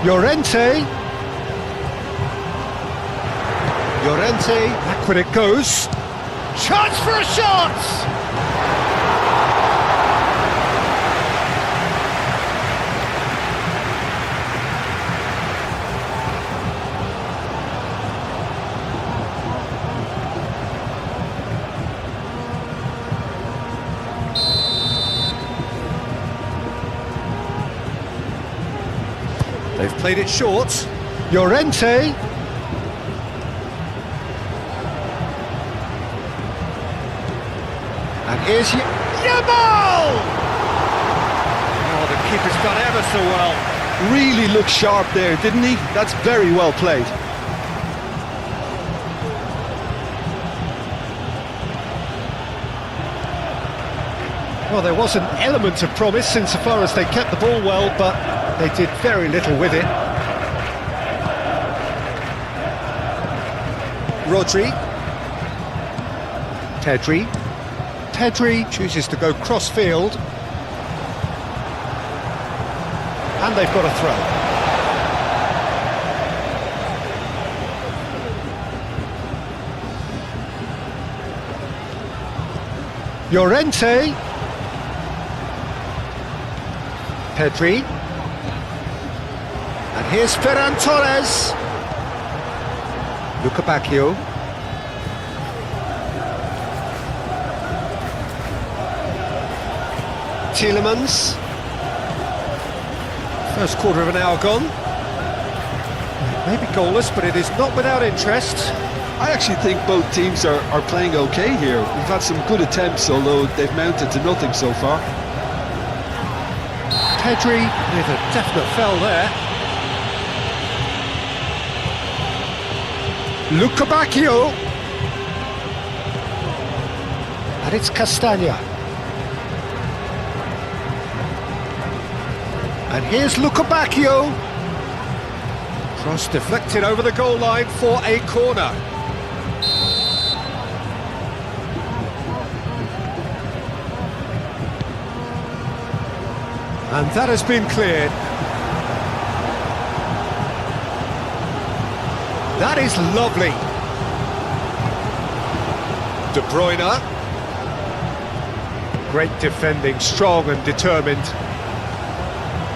Llorente. Llorente, back when it goes. Chance for a shot! They've played it short. Llorente. And here's Yamal! Oh, the keeper's done ever so well. Really looked sharp there, didn't he? That's very well played. Well, there was an element of promise insofar as they kept the ball well, but they did very little with it. Rodri. Pedri chooses to go cross-field. And they've got a throw. Llorente. Pedri. And here's Ferran Torres. Luca Bacchio. Tielemans. First quarter of an hour gone. Maybe goalless, but it is not without interest. I actually think both teams are playing okay here. We've had some good attempts, although they've mounted to nothing so far. Pedri with a definite foul there. Luca Bacchio. And it's Castagna. And here's Luca Bacchio. Cross deflected over the goal line for a corner. And that has been cleared. That is lovely. De Bruyne. Great defending, strong and determined.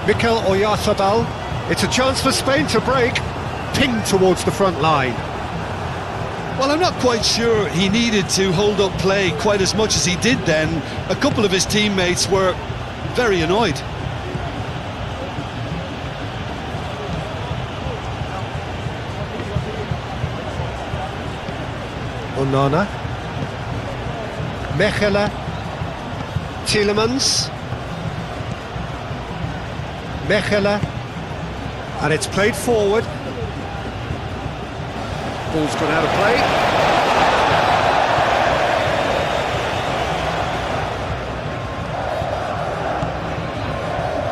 Mikel Oyarzabal. It's a chance for Spain to break. Pinged towards the front line. Well, I'm not quite sure he needed to hold up play quite as much as he did then. A couple of his teammates were very annoyed. Onana. Mechelen. Tielemans. Mechelen. And it's played forward. Ball's gone out of play.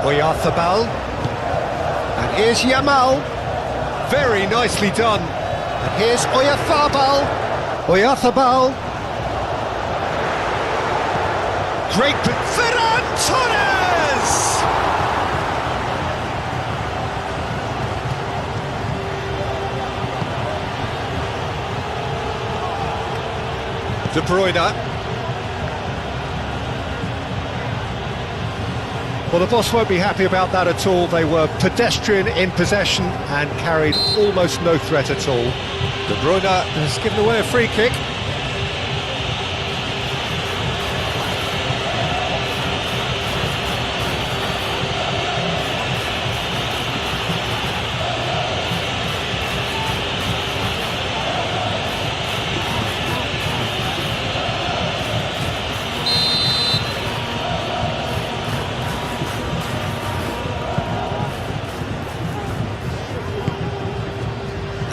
Oyarzabal. And here's Yamal. Very nicely done. And here's Oyarzabal. Great, but Ferran Torres! De Bruyne. Well, the boss won't be happy about that at all. They were pedestrian in possession and carried almost no threat at all. De Bruyne has given away a free kick.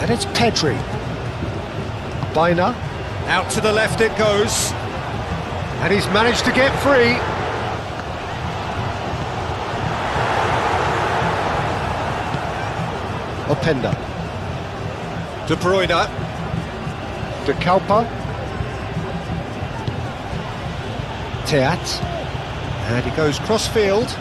And it's Pedri. Bruyne. Out to the left it goes. And he's managed to get free. Openda. De Bruyne. De Kalpa. Teat. And he goes cross-field.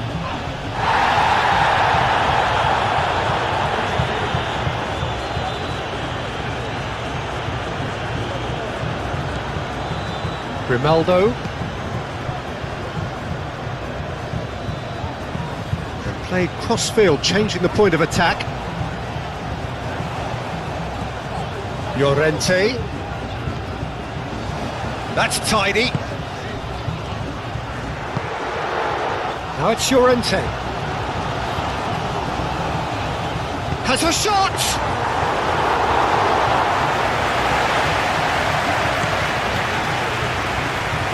Grimaldo. And played cross-field, changing the point of attack. Llorente. That's tidy. Now it's Llorente. Has a shot!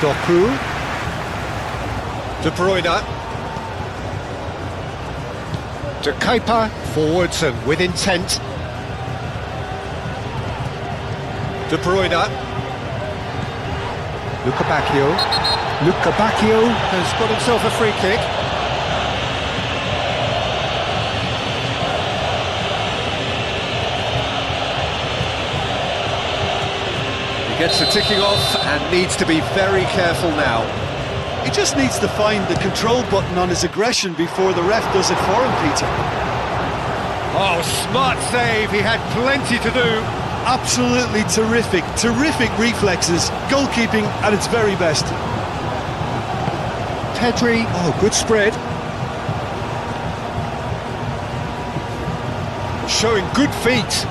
Doku. De Bruyne. De Kuiper, forwards and with intent. De Bruyne. Luca Bacchio has got himself a free kick. He gets the ticking off and needs to be very careful now. He just needs to find the control button on his aggression before the ref does it for him, Peter. Oh, smart save, he had plenty to do. Absolutely terrific reflexes, goalkeeping at its very best. Pedri, oh, good spread. Showing good feet.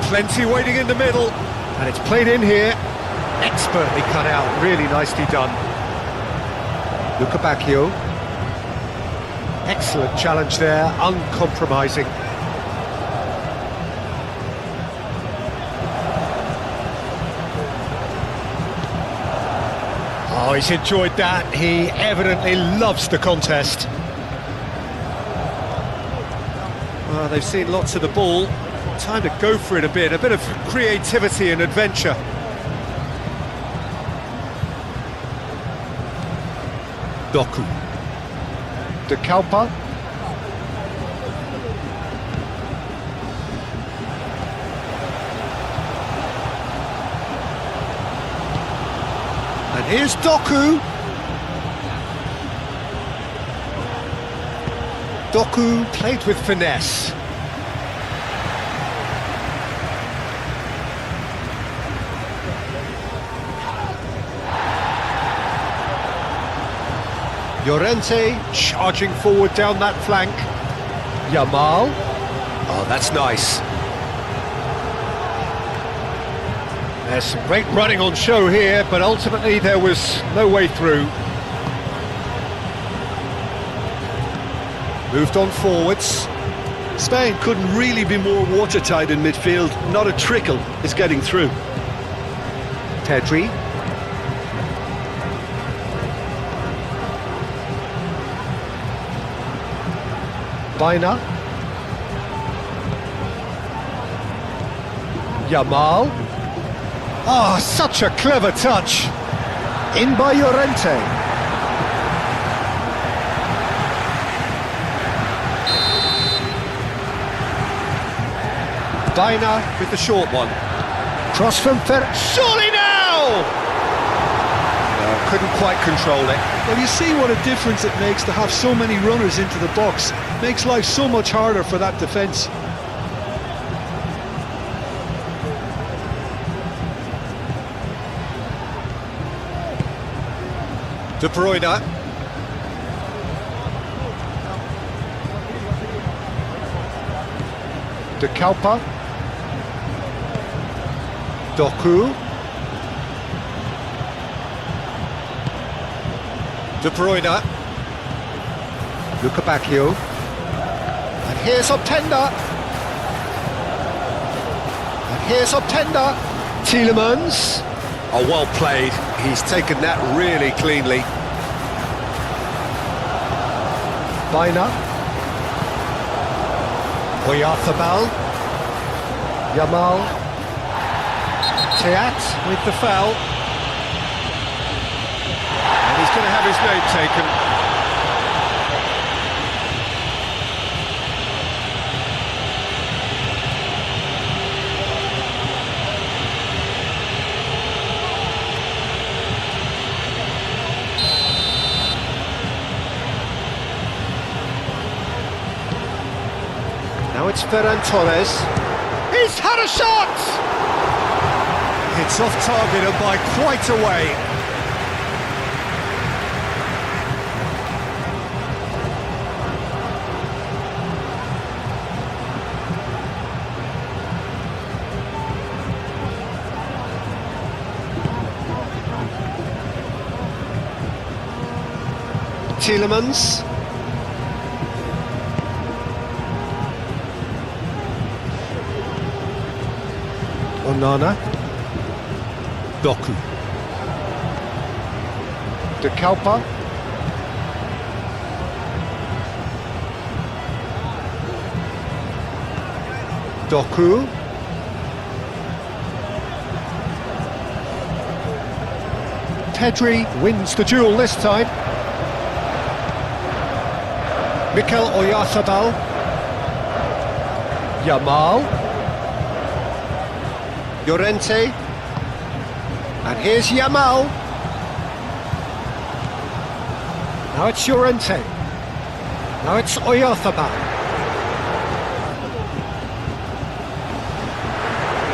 Plenty waiting in the middle, and it's played in here. Expertly cut out, really nicely done. Luca Bacchio. Excellent challenge there, uncompromising. Oh, he's enjoyed that. He evidently loves the contest. Well, they've seen lots of the ball. Time to go for it a bit of creativity and adventure. Doku. De Kuiper. And here's Doku. Doku played with finesse. Llorente charging forward down that flank. Yamal. Oh, that's nice. There's some great running on show here, but ultimately there was no way through. Moved on forwards. Spain couldn't really be more watertight in midfield. Not a trickle is getting through. Pedri. Bruyne. Yamal. Ah, oh, such a clever touch. In by Llorente. Bruyne with the short one. Cross from surely now! Couldn't quite control it. Well, you see what a difference it makes to have so many runners into the box. Makes life so much harder for that defence. De Bruyne. De Kuiper. Doku. De Bruyne. Luca Bacchio. And here's Openda. And here's Openda. Tielemans. Oh, well played. He's taken that really cleanly. Bruyne. Oyarzabal. Yamal. Teat with the foul. And he's going to have his name taken. Now it's Ferran Torres. He's had a shot! It's off target and by quite a way. Tielemans. Onana. Doku. De Kalpa. Doku. Pedri wins the duel this time. Mikel Oyarzabal. Yamal. Llorente. And here's Yamal. Now it's Llorente. Now it's Oyarzabal.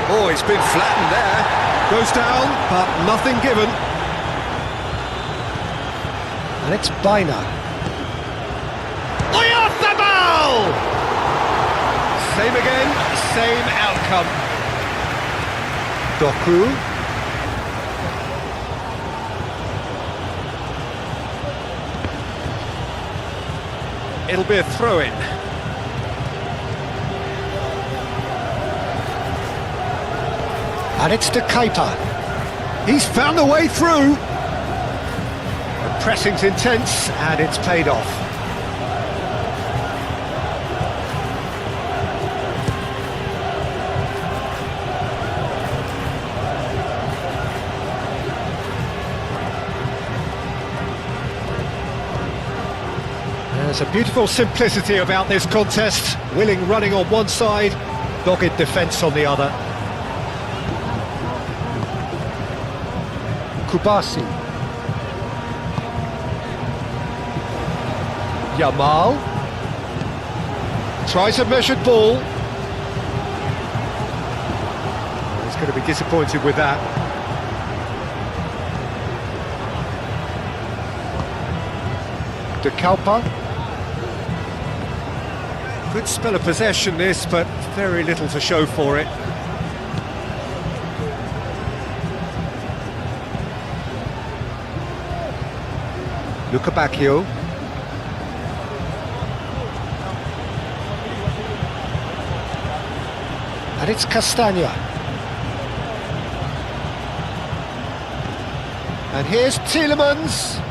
Oh, he's been flattened there. Goes down, but nothing given. And it's Bruyne. Oyarzabal! Same again, same outcome. Doku. It'll be a throw-in. And it's De Keita. He's found a way through. The pressing's intense and it's paid off. There's a beautiful simplicity about this contest. Willing running on one side, dogged defence on the other. Kubasi. Yamal. Tries a measured ball. He's going to be disappointed with that. De Kalpa. Good spell of possession this, but very little to show for it. Bacchio. And it's Castagna. And here's Tielemans.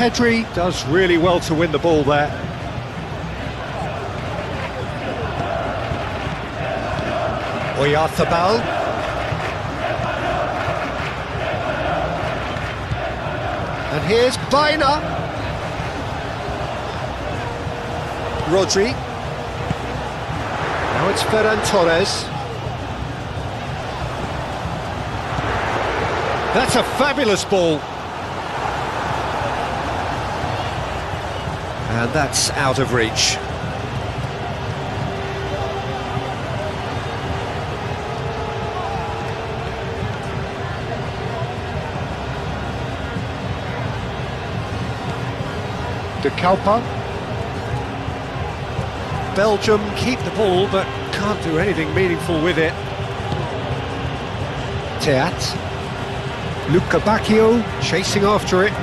Pedri does really well to win the ball there. Oyarzabal. And here's Bruyne. Rodri. Now it's Ferran Torres. That's a fabulous ball. And that's out of reach. De Kalpa. Belgium keep the ball but can't do anything meaningful with it. Teat. Bacchio chasing after it.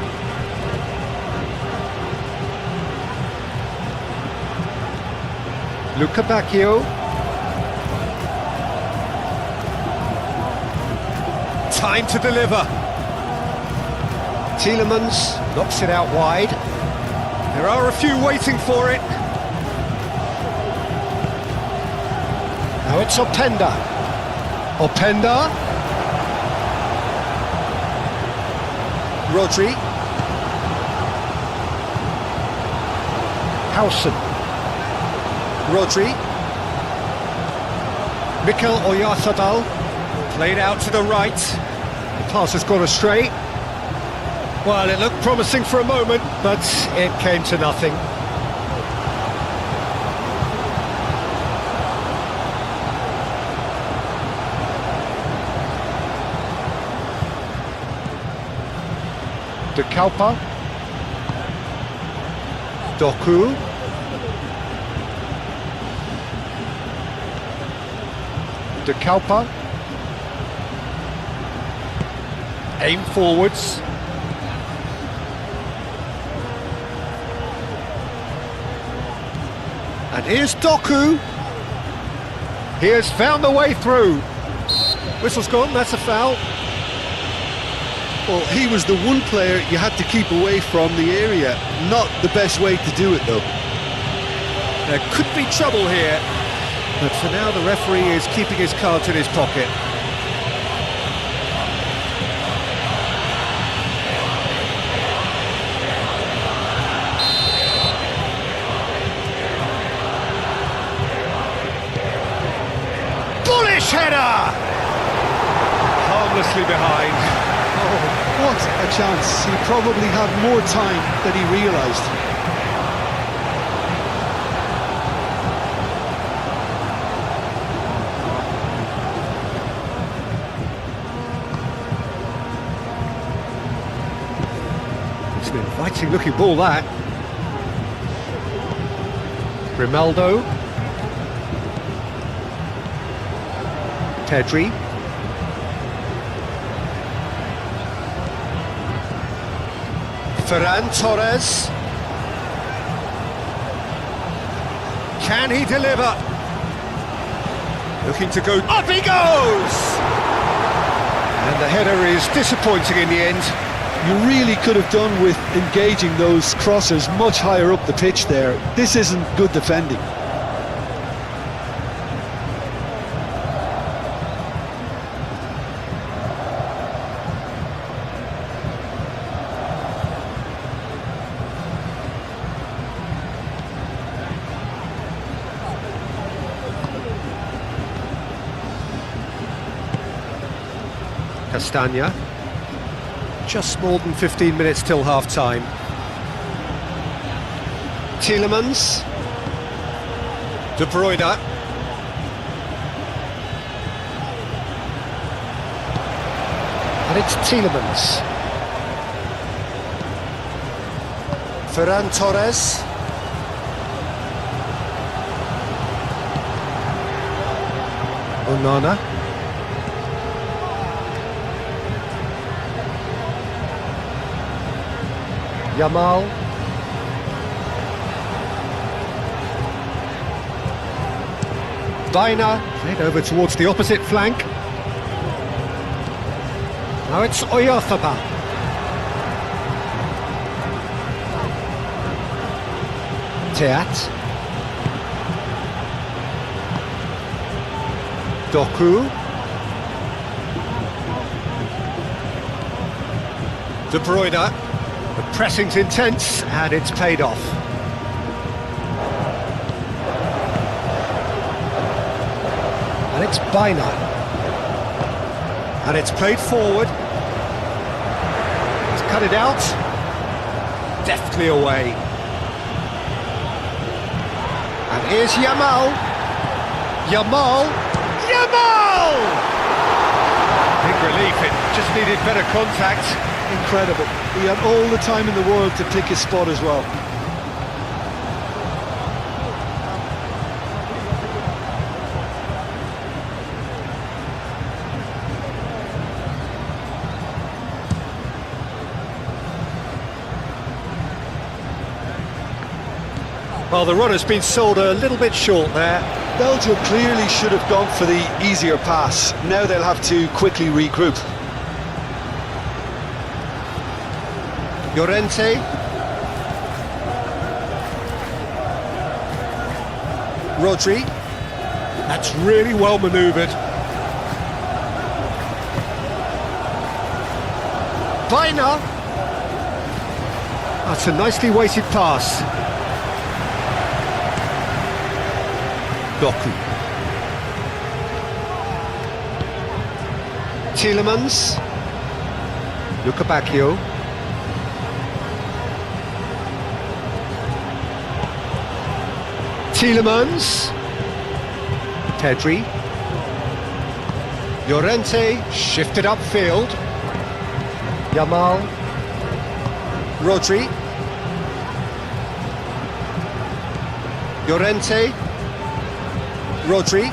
Bacchio. Time to deliver. Tielemans knocks it out wide. There are a few waiting for it. Now it's Openda. Openda. Rodri. Howson. Rodri. Mikel Oyarzabal. Played out to the right. The pass has gone astray. Well, it looked promising for a moment, but it came to nothing. De Kalpa. Doku. De Kalpa. Aim forwards. And here's Doku. He has found the way through. Whistle's gone, that's a foul. Well, he was the one player you had to keep away from the area. Not the best way to do it, though. There could be trouble here, but for now the referee is keeping his cards in his pocket. Bullish header! Harmlessly behind. Oh, what a chance. He probably had more time than he realised. It's an inviting looking ball, that. Grimaldo. Pedri. Ferran Torres. Can he deliver? Looking to go. Up he goes! And the header is disappointing in the end. You really could have done with engaging those crossers much higher up the pitch there. This isn't good defending. Castagna. Just more than 15 minutes till half-time. Tielemans. De Bruyne. And it's Tielemans. Ferran Torres. Onana. Yamal. Bruyne, played over towards the opposite flank. Now it's Oyarzabal. Teat. Doku. De Bruyne. The pressing's intense, and it's paid off. And it's Bruyne. And it's played forward. He's cut it out. Deftly away. And here's Yamal. Yamal. Big relief, it just needed better contact. Incredible. He had all the time in the world to pick his spot as well. Well, the run has been sold a little bit short there. Belgium clearly should have gone for the easier pass. Now they'll have to quickly regroup. Llorente. Rodri. That's really well manoeuvred. Bruyne. That's a nicely weighted pass. Doku. Tielemans. Luca Bacchio. Tielemans. Pedri. Llorente shifted upfield. Yamal. Rodri. Llorente. Rodri.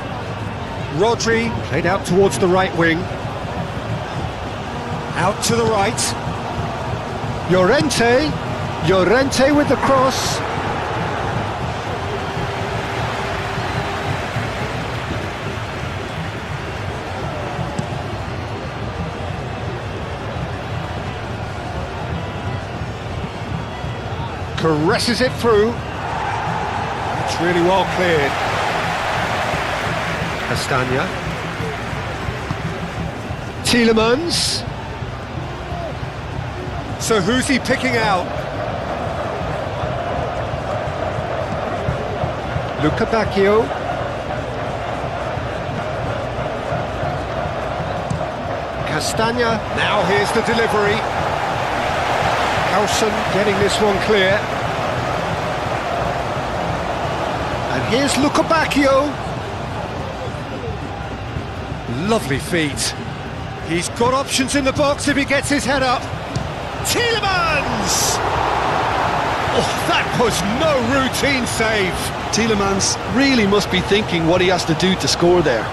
Rodri played out towards the right wing. Out to the right. Llorente. Llorente with the cross. Caresses it through. It's really well cleared. Castagna. Tielemans. So who's he picking out? Luca Bacchio. Castagna. Now here's the delivery. Carlson getting this one clear. And here's Luca Bacchio. Lovely feet. He's got options in the box if he gets his head up. Tielemans! Oh, that was no routine save. Tielemans really must be thinking what he has to do to score there.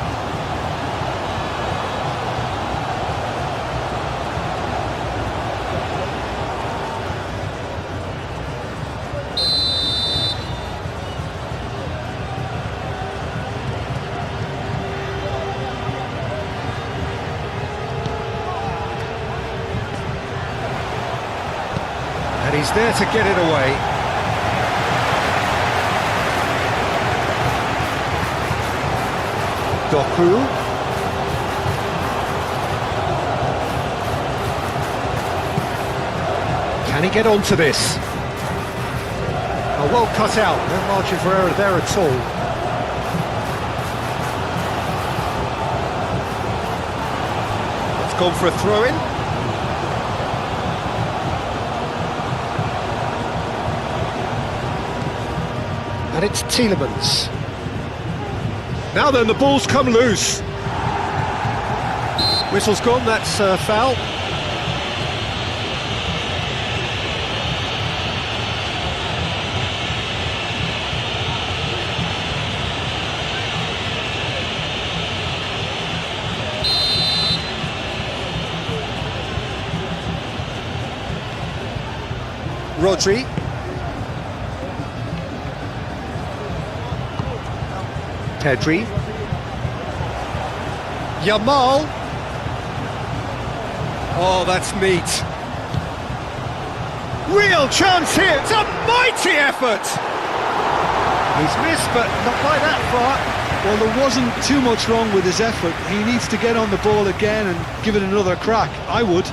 And he's there to get it away. Doku. Can he get onto this? Oh, well cut out. No margin for error there at all. It's gone for a throw-in. And it's Tielemans. Now then, the ball's come loose. Whistle's gone, that's foul. Rodri. Pedri. Yamal. Oh, that's neat. Real chance here. It's a mighty effort. He's missed, but not by that far. Well, there wasn't too much wrong with his effort. He needs to get on the ball again and give it another crack. I would.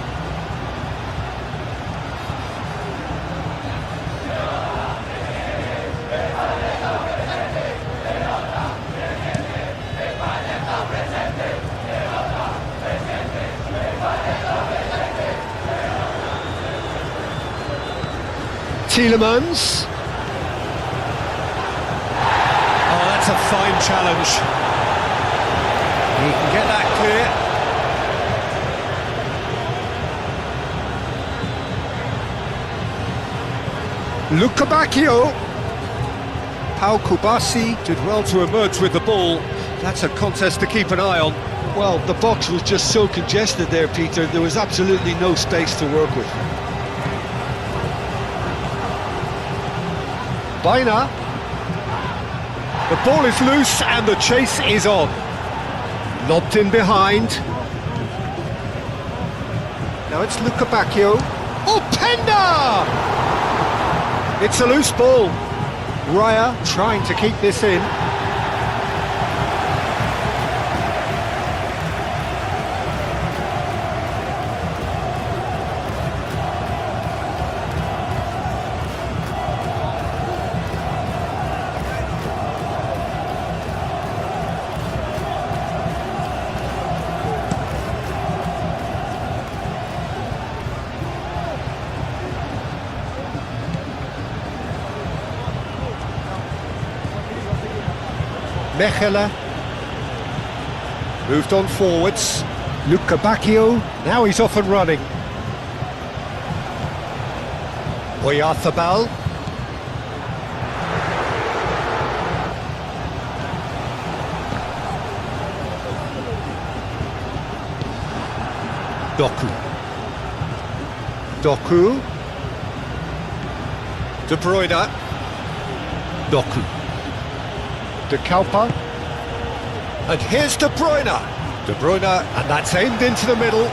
Tielemans. Oh, that's a fine challenge. He can get that clear. Luca Bacchio. Pau Kubasi did well to emerge with the ball. That's a contest to keep an eye on. Well, the box was just so congested there, Peter. There was absolutely no space to work with. Bruyne. The ball is loose and the chase is on. Lobbed in behind. Now it's Luca Bacchio. Oh, Penda! It's a loose ball. Roja trying to keep this in. Mechelen moved on forwards. Luca Bacchio, now he's off and running. Oyarzabal. Doku. De Bruyne. De Kalpa. And here's De Bruyne. De Bruyne, and that's aimed into the middle.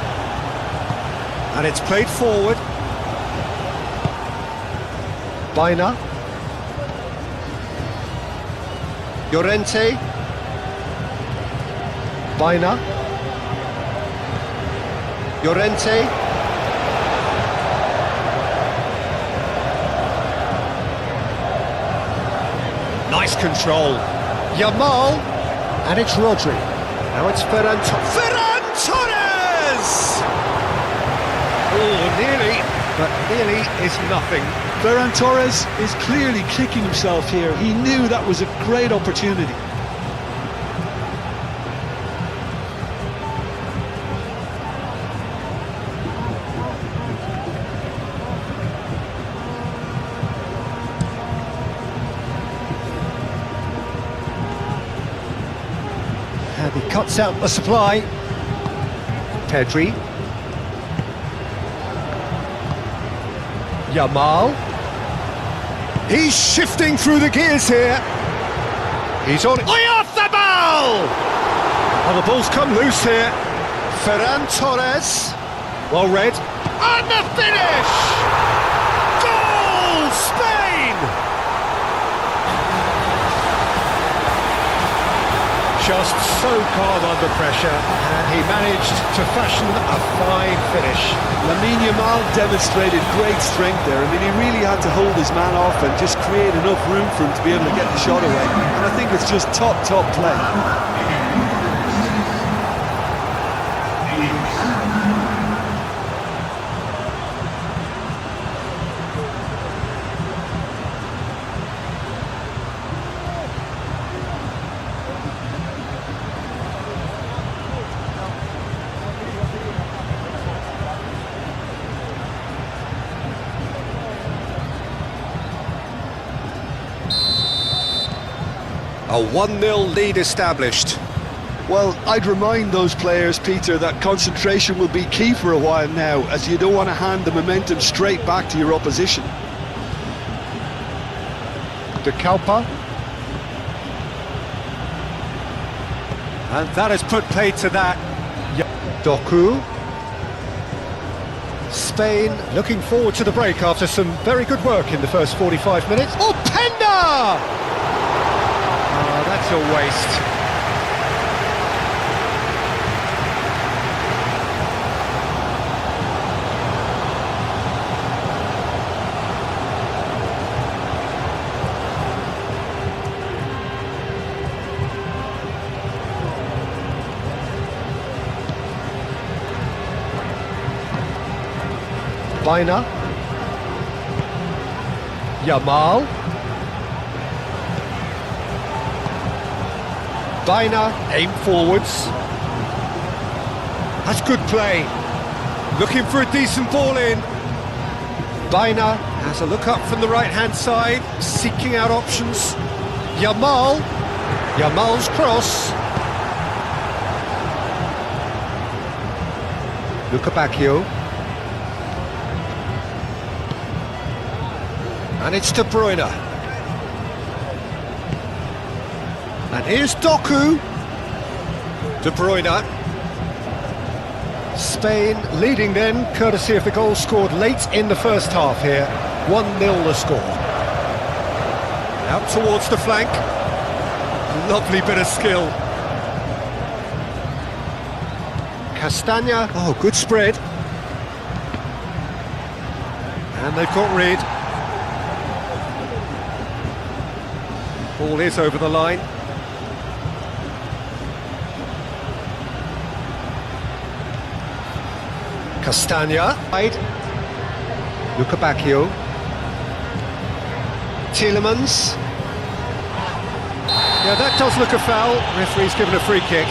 And it's played forward. Baina. Llorente. Baina. Llorente. Nice control. Yamal. And it's Rodri. Now it's Ferran Torres! Oh, nearly, but nearly is nothing. Ferran Torres is clearly kicking himself here. He knew that was a great opportunity. And he cuts out the supply. Pedri. Yamal. He's shifting through the gears here. He's on. Oyarzabal! Oh, the ball's come loose here. Ferran Torres. Well read. And the finish! Goal! Spain! Just so calm under pressure, and he managed to fashion a fine finish. Lamine Yamal demonstrated great strength there. I mean, he really had to hold his man off and just create enough room for him to be able to get the shot away. And I think it's just top play. A 1-0 lead established. Well, I'd remind those players, Peter, that concentration will be key for a while now, as you don't want to hand the momentum straight back to your opposition. De Kalpa. And that has put play to that. Doku. Spain looking forward to the break after some very good work in the first 45 minutes. Oh, Penda! Oh, that's a waste. Baina. Yamal. Baina, aim forwards. That's good play. Looking for a decent ball in. Baina has a look up from the right-hand side, seeking out options. Yamal. Yamal's cross. Lukabakio. And it's De Bruyne. And here's Doku. De Bruyne. Spain leading then, courtesy of the goal scored late in the first half here. 1-0 the score. Out towards the flank. Lovely bit of skill. Castagna. Oh, good spread. And they've got rid. Ball is over the line. Castagna. Lukabakio. Tielemans. Yeah, that does look a foul. Referee's given a free kick.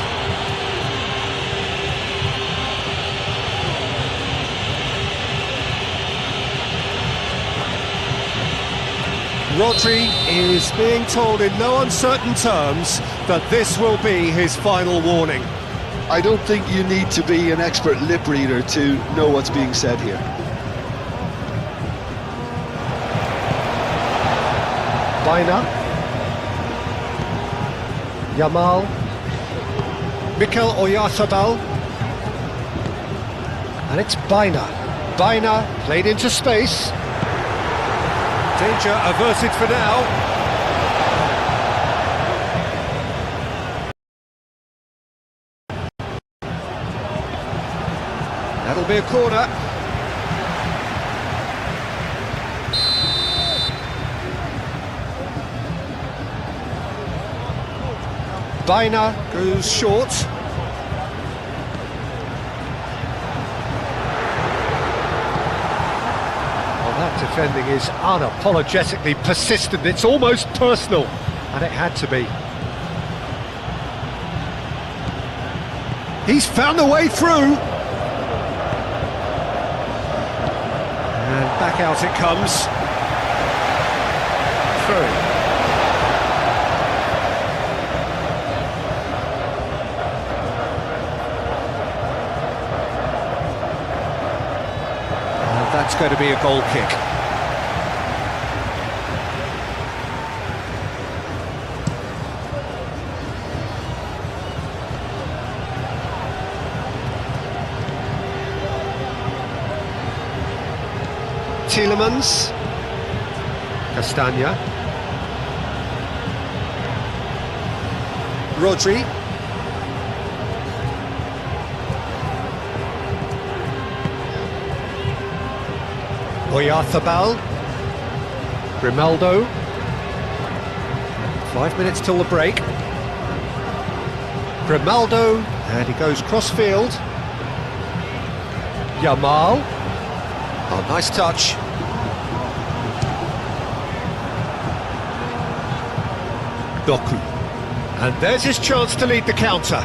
Rodri is being told in no uncertain terms that this will be his final warning. I don't think you need to be an expert lip reader to know what's being said here. Bruyne, Yamal, Mikel Oyarzabal, and it's Bruyne. Bruyne played into space. Danger averted for now. That'll be a corner. Bruyne goes short. Well, that defending is unapologetically persistent. It's almost personal, and it had to be. He's found a way through. And back out it comes. Through. That's going to be a goal kick. Tielemans, Castagna, Rodri, Oyarzabal, Grimaldo. 5 minutes till the break. Grimaldo, and he goes cross-field. Yamal. Oh, nice touch. Doku. And there's his chance to lead the counter.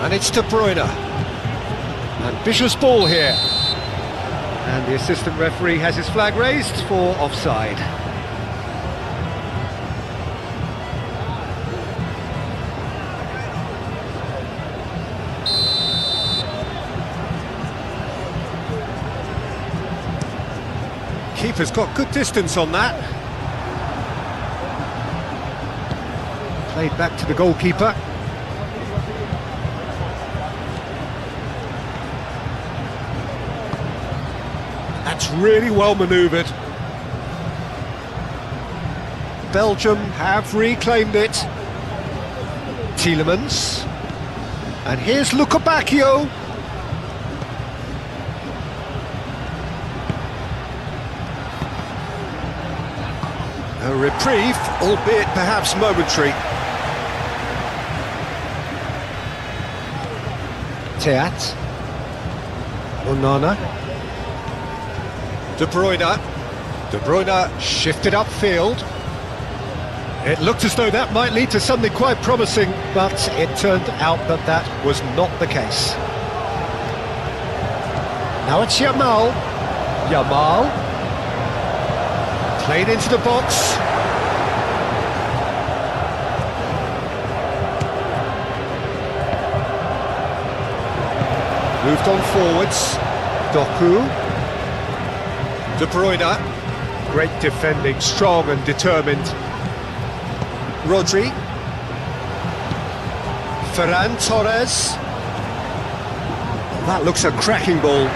And it's to Bruyne. Ambitious ball here. And the assistant referee has his flag raised for offside. Keeper's got good distance on that. Played back to the goalkeeper. That's really well manoeuvred. Belgium have reclaimed it. Tielemans. And here's Lukebakio. A reprieve, albeit perhaps momentary. Teat. Onana. De Bruyne. De Bruyne shifted upfield. It looked as though that might lead to something quite promising, but it turned out that that was not the case. Now it's Yamal. Yamal. Played into the box. Moved on forwards. Doku. De Bruyne. Great defending, strong and determined. Rodri. Ferran Torres. That looks a cracking ball.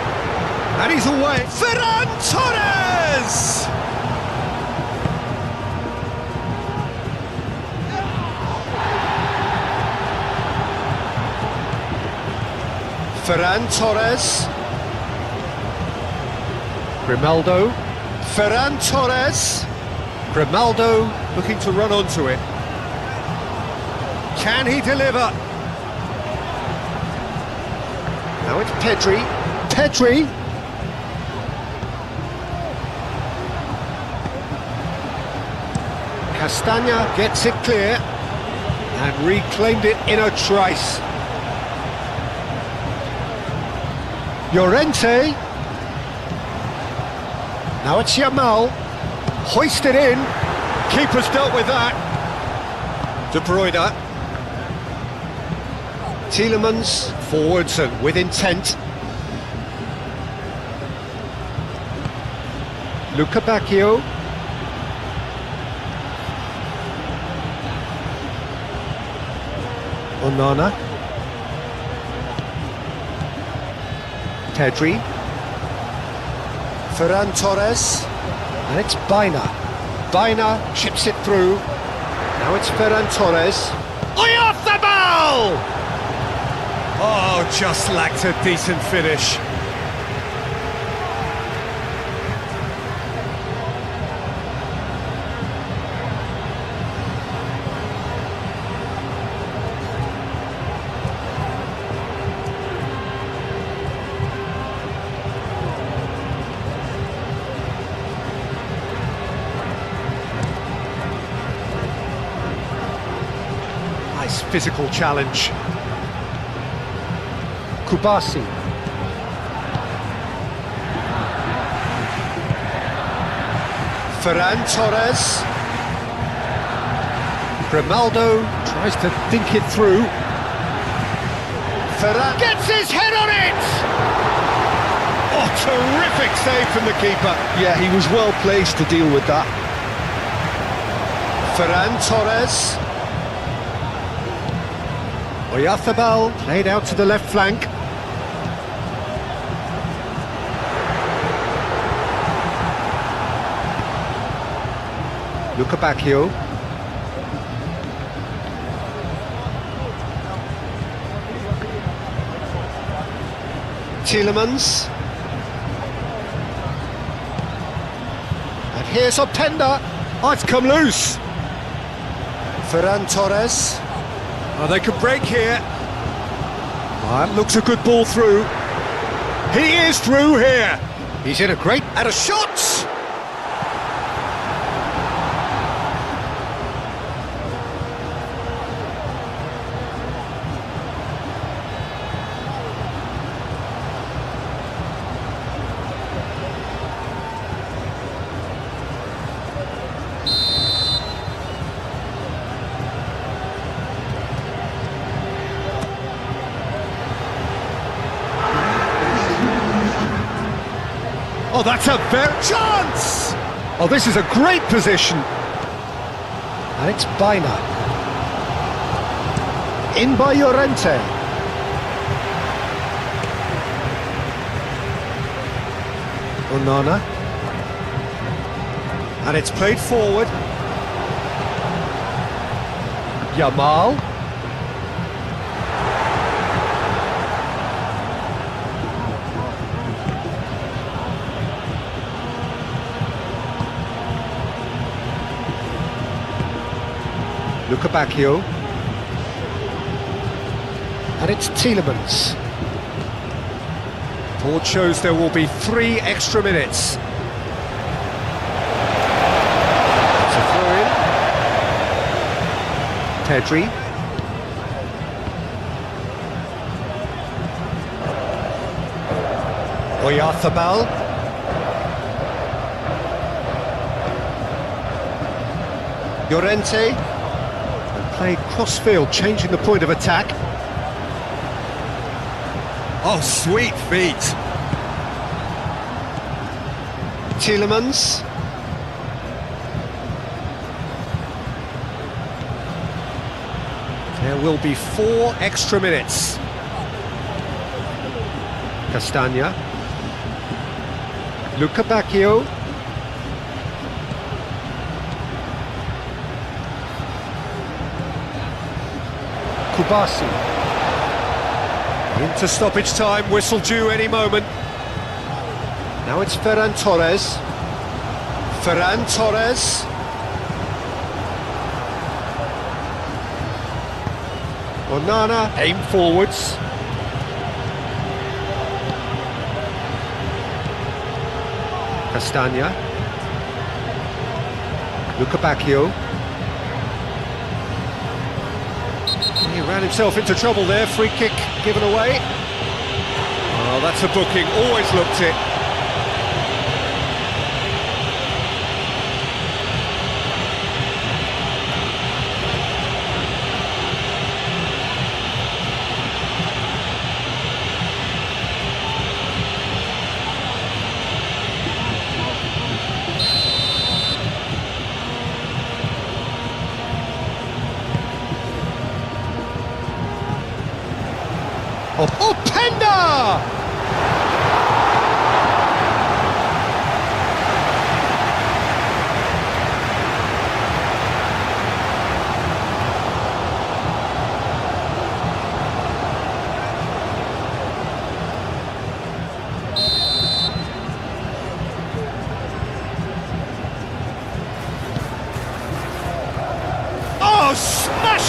And he's away. Ferran Torres! Ferran Torres. Grimaldo. Ferran Torres. Grimaldo looking to run onto it. Can he deliver? Now it's Pedri. Pedri. Castagna gets it clear and reclaimed it in a trice. Llorente. Now it's Yamal. Hoisted in. Keeper's dealt with that. De Bruyne. Tielemans. Forwards and with intent. Luca Bacchio. Onana. Pedri. Ferran Torres. And it's Bruyne. Bruyne chips it through. Now it's Ferran Torres. Oyarzabal! Oh, just lacked a decent finish. Nice physical challenge. Kubasi. Ferran Torres. Grimaldo tries to think it through. Ferran gets his head on it! Oh, terrific save from the keeper. Yeah, he was well placed to deal with that. Ferran Torres. Oyarzabal played out to the left flank. Luca Bacchio. Tielemans. And here's Openda. Oh, it's come loose. Ferran Torres. Oh, they could break here. Oh, that looks a good ball through. He is through here. He's in a great... And a shot! Oh, that's a fair chance! Oh, this is a great position. And it's Bruyne. In by Llorente. Onana. And it's played forward. Yamal. Luca Bacchio. And it's Tielemans. Board shows there will be 3 extra minutes. It's a throw-in. Pedri. Oyarzabal. Llorente. Played cross-field, changing the point of attack. Oh, sweet feet. Tielemans. There will be 4 extra minutes. Castagna. Luca Bacchio. Kubasi. Into stoppage time, whistle due any moment. Now it's Ferran Torres. Ferran Torres. Onana, aim forwards. Castagna. Luca Bacchio. He ran himself into trouble there, free kick given away. Oh, that's a booking, always looked it.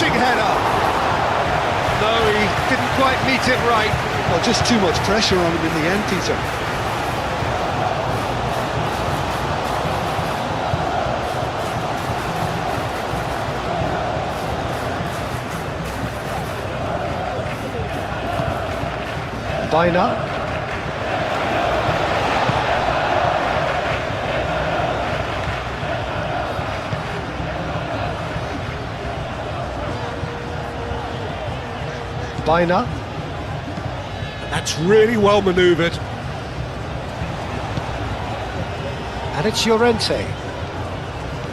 smashing header. No, he didn't quite meet it right. Well, just too much pressure on him in the end, Peter. Bruyne. Bruyne. That's really well manoeuvred. And it's Llorente.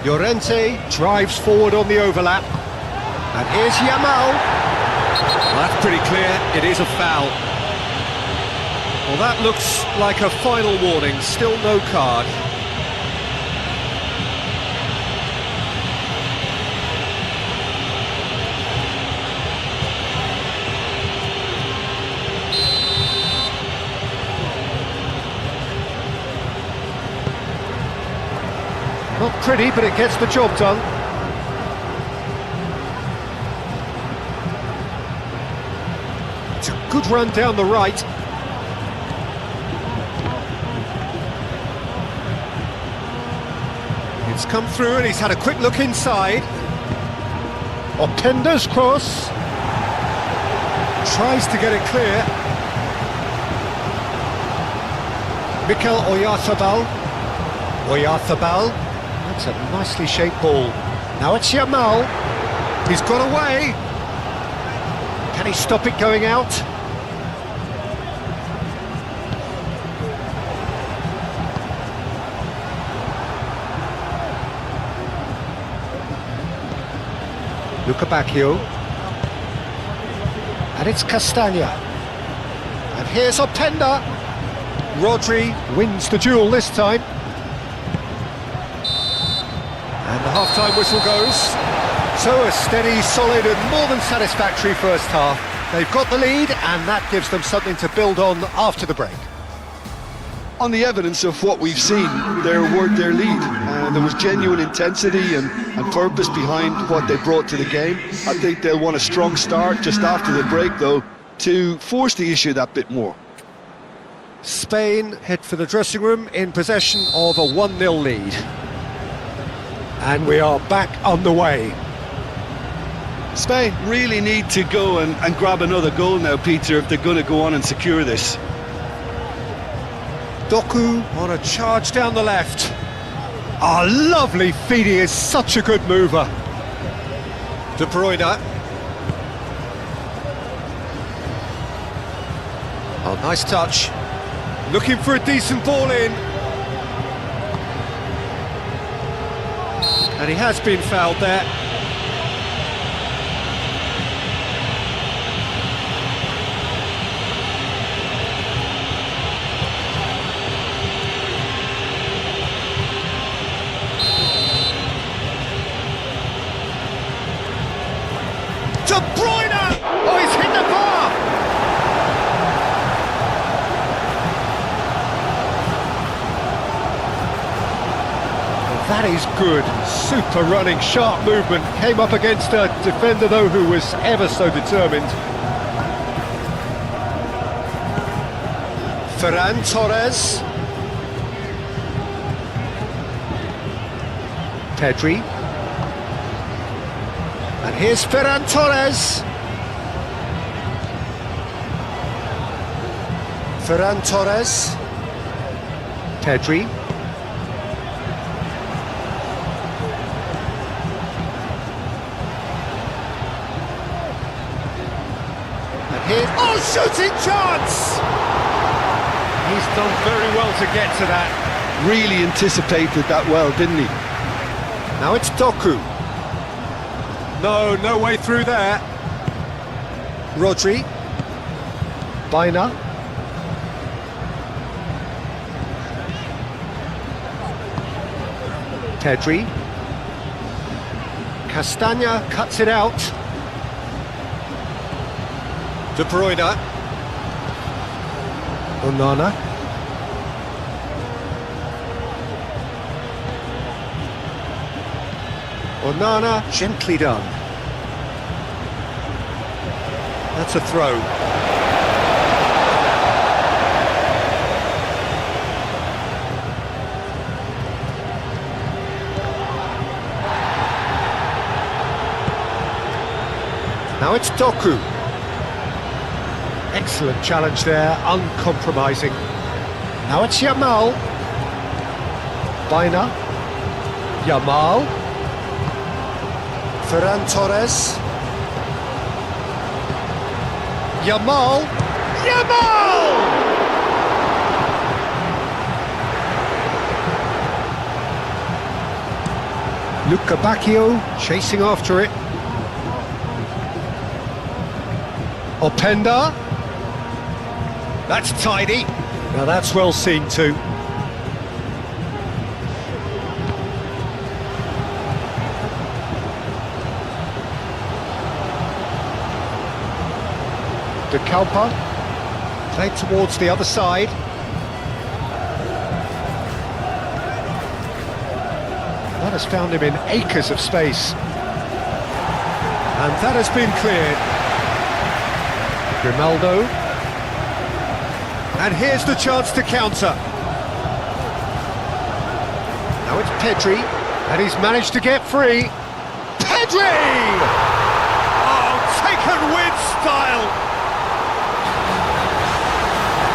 Llorente drives forward on the overlap. And here's Yamal. Well, that's pretty clear, it is a foul. Well, that looks like a final warning, still no card. Not pretty, but it gets the job done. It's a good run down the right. It's come through and he's had a quick look inside. Openda's cross. Tries to get it clear. Mikel Oyarzabal. Oyarzabal. That's a nicely shaped ball. Now it's Yamal. He's got away. Can he stop it going out? Luca Bacchio. And it's Castagna. And here's Openda. Rodri wins the duel this time. And the half-time whistle goes. So a steady, solid and more than satisfactory first half. They've got the lead and that gives them something to build on after the break. On the evidence of what we've seen, their lead. There was genuine intensity and purpose behind what they brought to the game. I think they'll want a strong start just after the break, though, to force the issue that bit more. Spain head for the dressing room in possession of a 1-0 lead. And we are back underway. Spain really need to go and grab another goal now, Peter, if they're going to go on and secure this. Doku on a charge down the left. Ah, lovely feed, he is such a good mover. De Bruyne. Oh, nice touch. Looking for a decent ball in. And he has been fouled there. De Bruyne! Oh, he's hit the bar! That is good. Super running, sharp movement. Came up against a defender, though, who was ever so determined. Ferran Torres. Pedri. And here's Ferran Torres. Ferran Torres. Pedri. And here, oh, shooting chance! He's done very well to get to that. Really anticipated that well, didn't he? Now it's Doku. No way through there. Rodri. Bruyne. Pedri. Castagna cuts it out. De Bruyne. Onana. Onana, gently done. That's a throw. Now it's Doku. Excellent challenge there, uncompromising. Now it's Yamal. Bruyne. Yamal. Ferran Torres. Yamal. Yamal! Luca Bacchio chasing after it. Openda. That's tidy. Now that's well seen too. De Kalpa, played towards the other side. That has found him in acres of space. And that has been cleared. Grimaldo. And here's the chance to counter. Now it's Pedri, and he's managed to get free. Pedri! Oh, taken with style!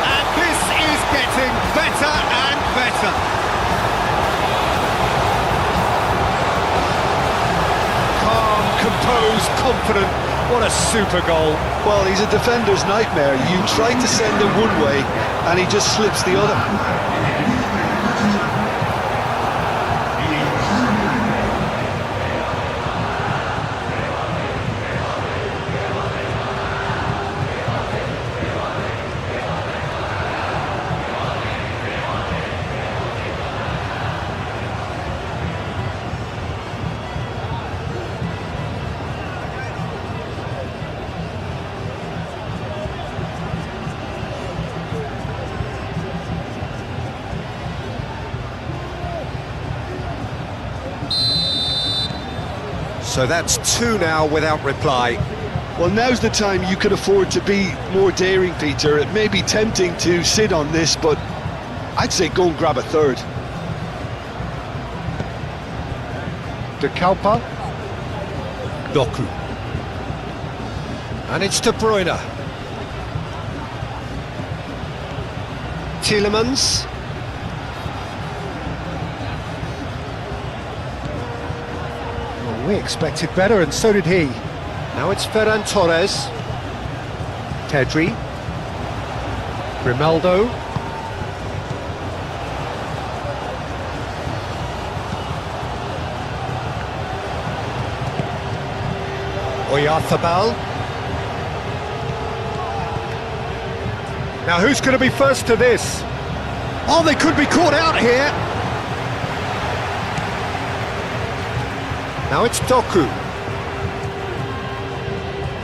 And this is getting better and better. Calm, composed, confident. What a super goal. Well, he's a defender's nightmare. You try to send him one way, and he just slips the other. So that's two now without reply. Well, now's the time you could afford to be more daring, Peter. It may be tempting to sit on this, but I'd say go and grab a third. De Kalpa. Doku. And it's De Bruyne. Tielemans. Well, we expected better, and so did he. Now it's Ferran Torres. Pedri. Grimaldo. Oyarzabal. Now who's going to be first to this? Oh, they could be caught out here. Now it's Doku.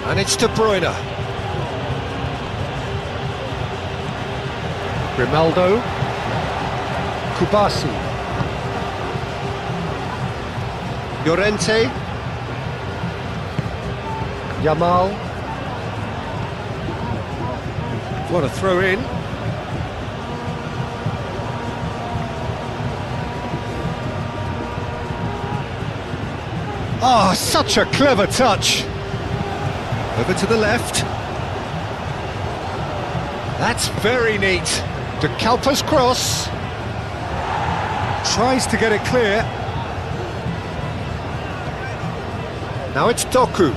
And it's De Bruyne. Grimaldo. Kubasi. Llorente. Yamal. What a throw in. Oh, such a clever touch. Over to the left. That's very neat. De Kalpa's cross. Tries to get it clear. Now it's Doku.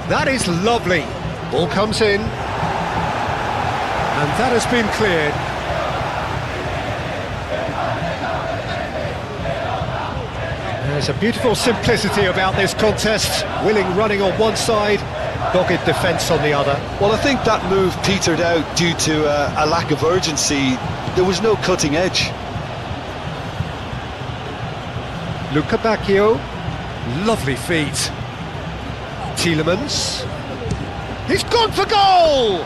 That is lovely. Ball comes in. And that has been cleared. There's a beautiful simplicity about this contest. Willing running on one side, dogged defence on the other. Well, I think that move petered out due to a lack of urgency. There was no cutting edge. Luca Bacchio. Lovely feet. Tielemans. He's gone for goal!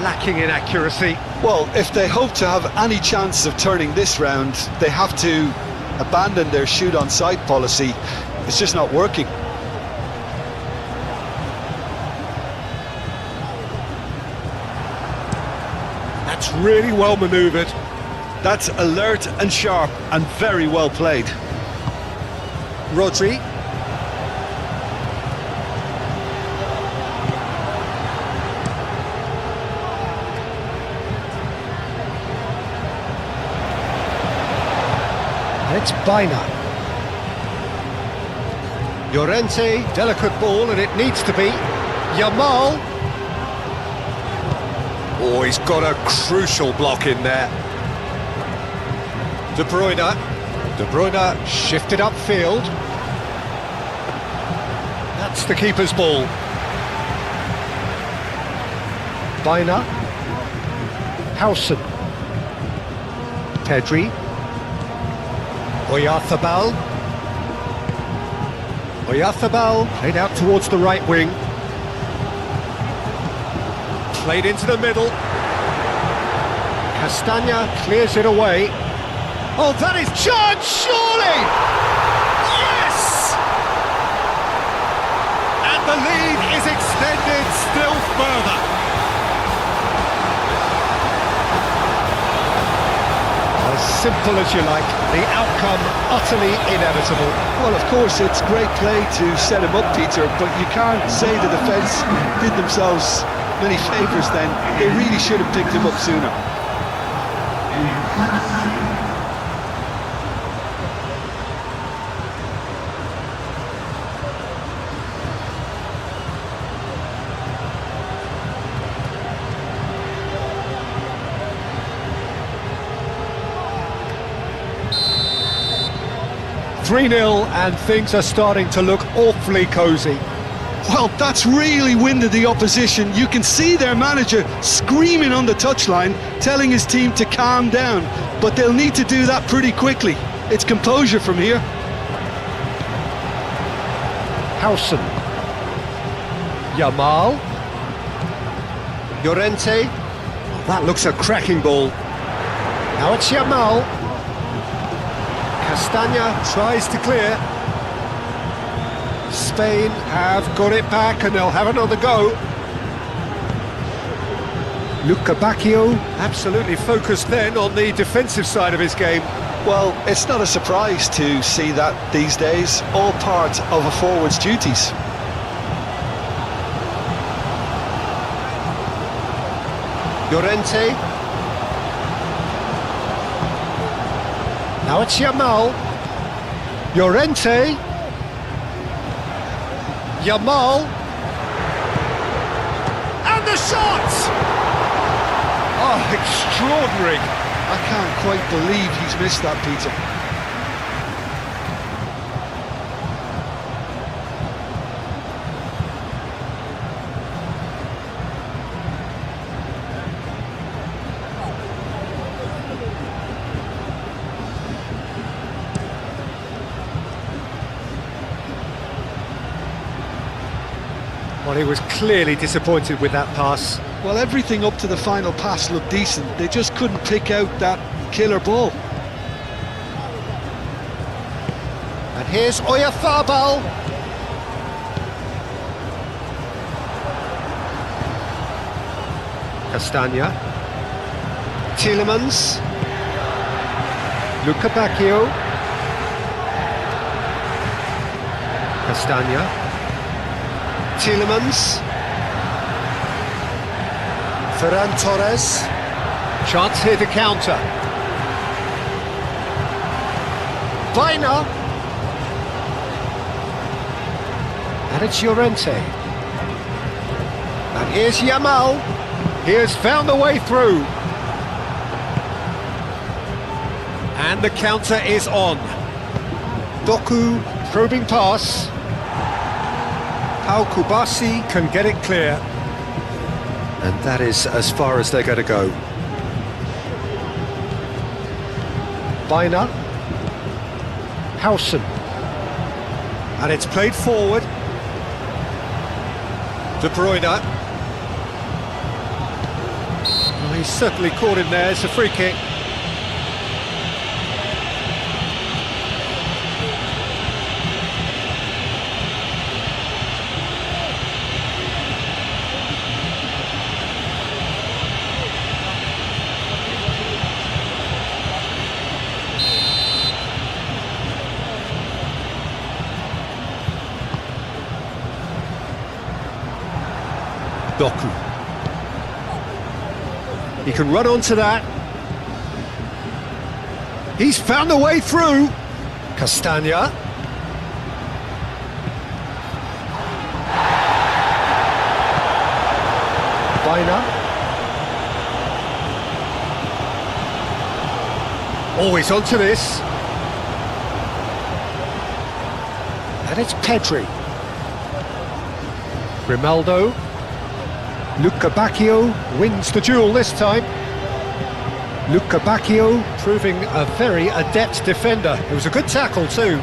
Lacking in accuracy. Well, if they hope to have any chance of turning this round, they have to abandon their shoot on sight policy. It's just not working. That's really well manoeuvred. That's alert and sharp and very well played. Rodri. It's Bruyne. Llorente, delicate ball, and it needs to be. Yamal. Oh, he's got a crucial block in there. De Bruyne. De Bruyne shifted upfield. That's the keeper's ball. Bruyne. Howson. Pedri. Oyarzabal. Oyarzabal played out towards the right wing. Played into the middle. Castagna clears it away. Oh, that is charged, surely! Yes! And the lead is extended still further. As simple as you like, the outcome utterly inevitable. Well, of course, it's great play to set him up, Peter, but you can't say the defence did themselves many favours then. They really should have picked him up sooner. 3-0 and things are starting to look awfully cosy. Well, that's really winded the opposition. You can see their manager screaming on the touchline, telling his team to calm down, but they'll need to do that pretty quickly. It's composure from here. Howson. Yamal. Llorente. Oh, that looks a cracking ball. Now it's Yamal. Castagna tries to clear. Spain have got it back and they'll have another go. Luca Bacchio absolutely focused then on the defensive side of his game. Well, it's not a surprise to see that these days, all part of a forward's duties. Llorente. Now it's Yamal. Llorente. Yamal. And the shot! Oh, extraordinary. I can't quite believe he's missed that, Peter. Well, he was clearly disappointed with that pass. Well, everything up to the final pass looked decent. They just couldn't pick out that killer ball. And here's Oyarzabal. Castagna. Tielemans. Luca Bacchio. Castagna. Tielemans. Ferran Torres. Chance here to counter. Bruyne. And it's Llorente. And here's Yamal. He has found a way through. And the counter is on. Doku probing pass. Pau Kubasi can get it clear. And that is as far as they're going to go. Bruyne. Howson. And it's played forward. De Bruyne. Well, he's certainly caught him there. It's a free kick. Doku. He can run onto that. He's found a way through. Castagna. Bruyne. Always onto this. And it's Pedri. Grimaldo. Luca Bacchio wins the duel this time. Luca Bacchio proving a very adept defender. It was a good tackle too.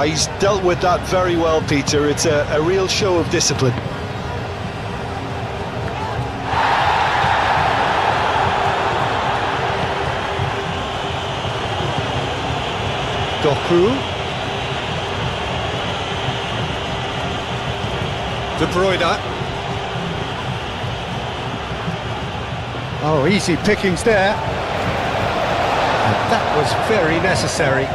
He's dealt with that very well, Peter. It's a real show of discipline. Doku. De Bruyne. Oh, easy pickings there. And that was very necessary.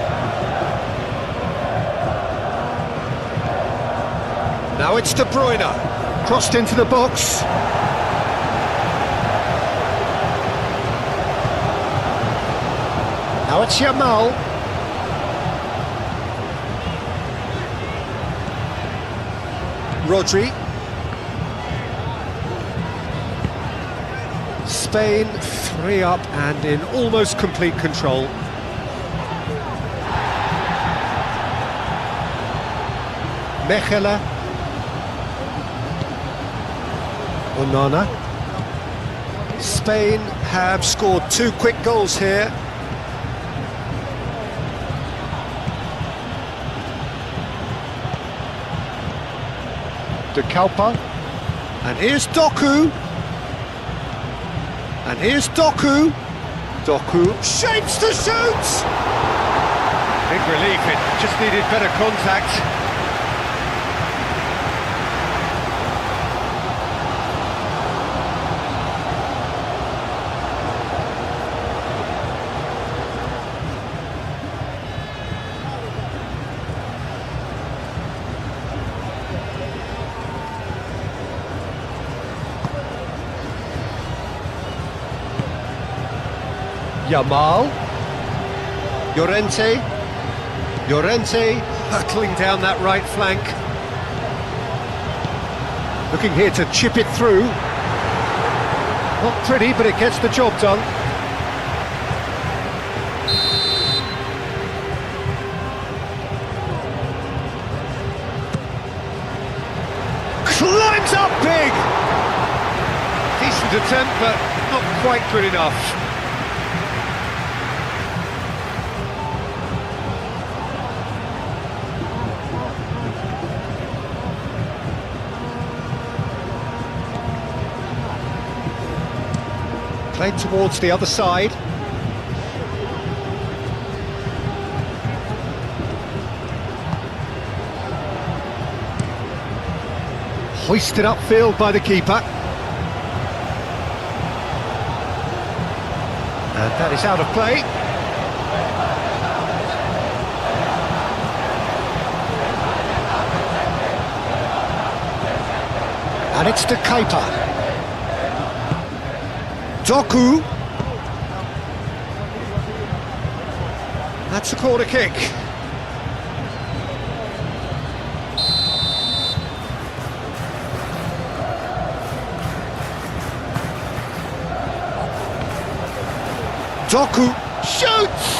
Now it's De Bruyne. Crossed into the box. Now it's Yamal. Rodri. Spain 3 up and in almost complete control. Mechela. Onana. Spain have scored 2 quick goals here. De Kalpa. And here's Doku. And here's Doku. Doku shapes to shoot! Big relief, it just needed better contact. Yamal. Llorente. Llorente hurtling down that right flank. Looking here to chip it through. Not pretty, but it gets the job done. Climbs up big! Decent attempt, but not quite good enough. Played towards the other side. Hoisted upfield by the keeper. And that is out of play. And it's De Kuiper. Doku. That's a corner kick. Doku shoots!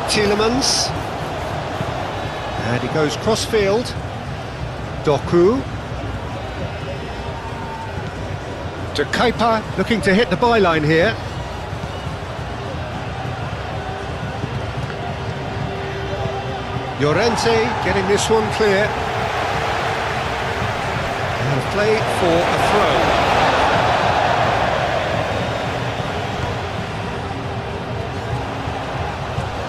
Tielemans, and he goes cross-field. Doku. De Kuiper looking to hit the byline here. Llorente getting this one clear. And play for a throw.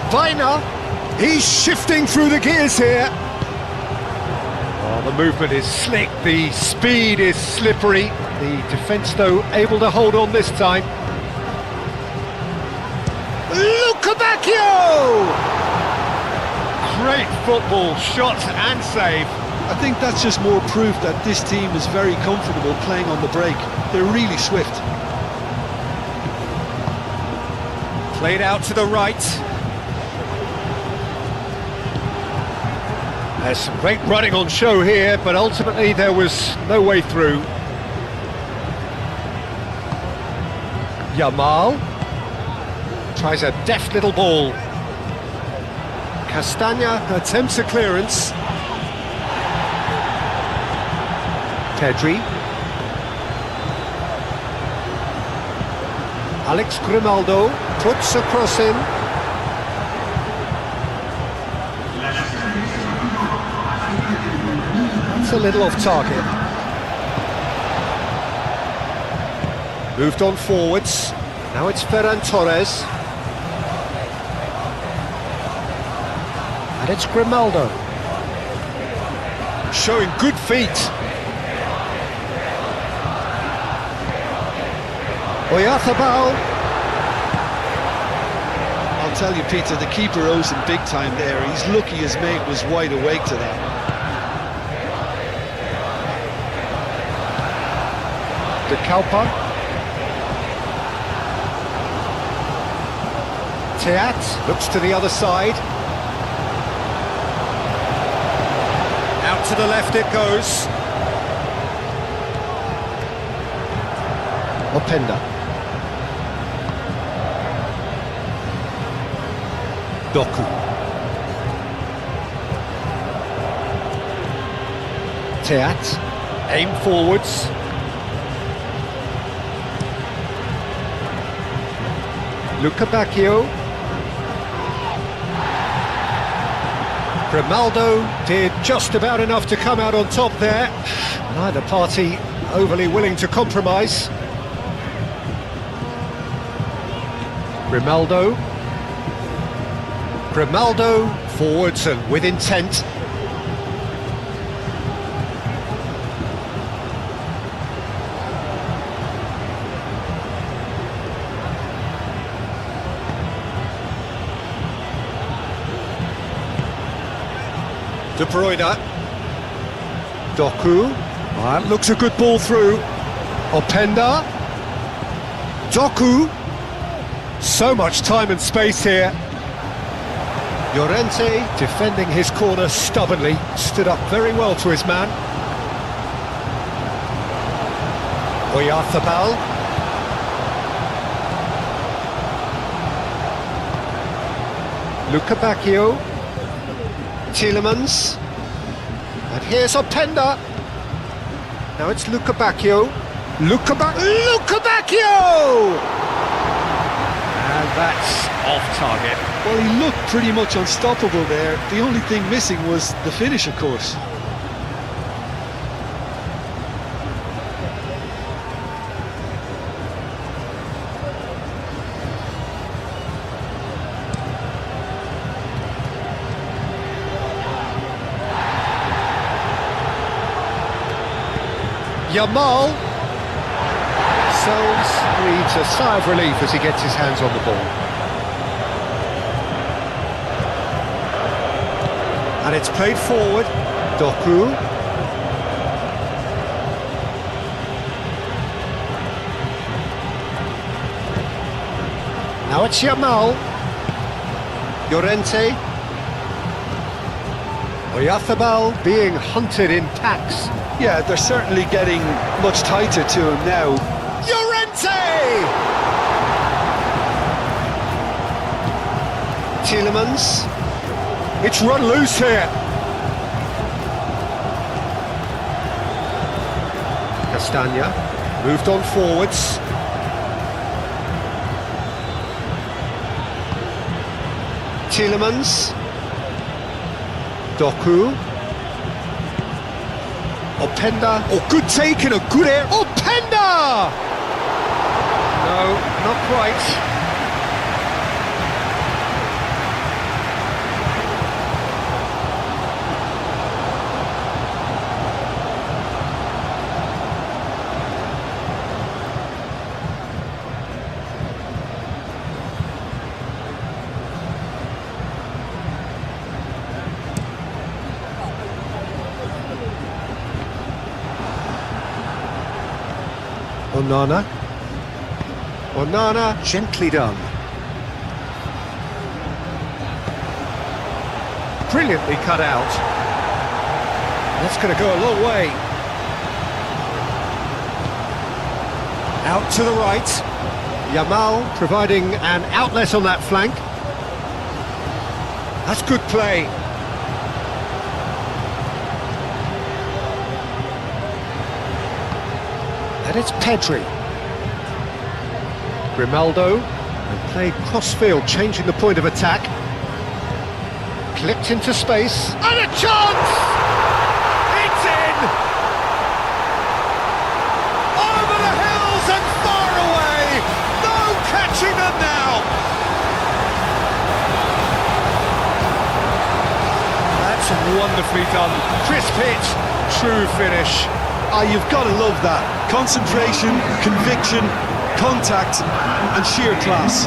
Bruyne, he's shifting through the gears here. Oh, the movement is slick, the speed is slippery. The defence, though, able to hold on this time. Bacchio! Great football, shot and save. I think that's just more proof that this team is very comfortable playing on the break. They're really swift. Played out to the right. There's some great running on show here, but ultimately there was no way through. Yamal tries a deft little ball. Castagna attempts a clearance. Pedri. Alex Grimaldo puts a cross in. That's a little off target. Moved on forwards. Now it's Ferran Torres. And it's Grimaldo. Showing good feet. Oyarzabal. I'll tell you, Peter, the keeper owes him big time there. He's lucky his mate was wide awake to that. De Kalpa. Teat looks to the other side. Out to the left it goes. Openda. Doku. Teat. Aim forwards. Luca Bacchio. Grimaldo did just about enough to come out on top there. Neither party overly willing to compromise. Grimaldo. Grimaldo forwards and with intent. De Bruyne. Doku. That looks a good ball through. Openda. Doku. So much time and space here. Llorente defending his corner stubbornly. Stood up very well to his man. Oyarzabal. Luca Bacchio. Tielemans. And here's Openda. Now it's Luca Bacchio. Luca Bacchio! And that's off target. Well, he looked pretty much unstoppable there. The only thing missing was the finish, of course. Yamal breathes a sigh of relief as he gets his hands on the ball. And it's played forward. Doku. Now it's Yamal. Llorente. Oyarzabal being hunted in packs. Yeah, they're certainly getting much tighter to him now. Llorente! Tielemans. It's run loose here. Castagna moved on forwards. Tielemans. Doku. Openda. Oh, good take and a good air. Openda! No, not quite. Onana. Onana, gently done. Brilliantly cut out. That's going to go a long way. Out to the right. Yamal providing an outlet on that flank. That's good play. And it's Pedri. Grimaldo, and played cross-field, changing the point of attack. Clipped into space, and a chance! It's in! Over the hills and far away! No catching them now! That's wonderfully done. Crisp hit, true finish. You've got to love that. Concentration, conviction, contact and sheer class.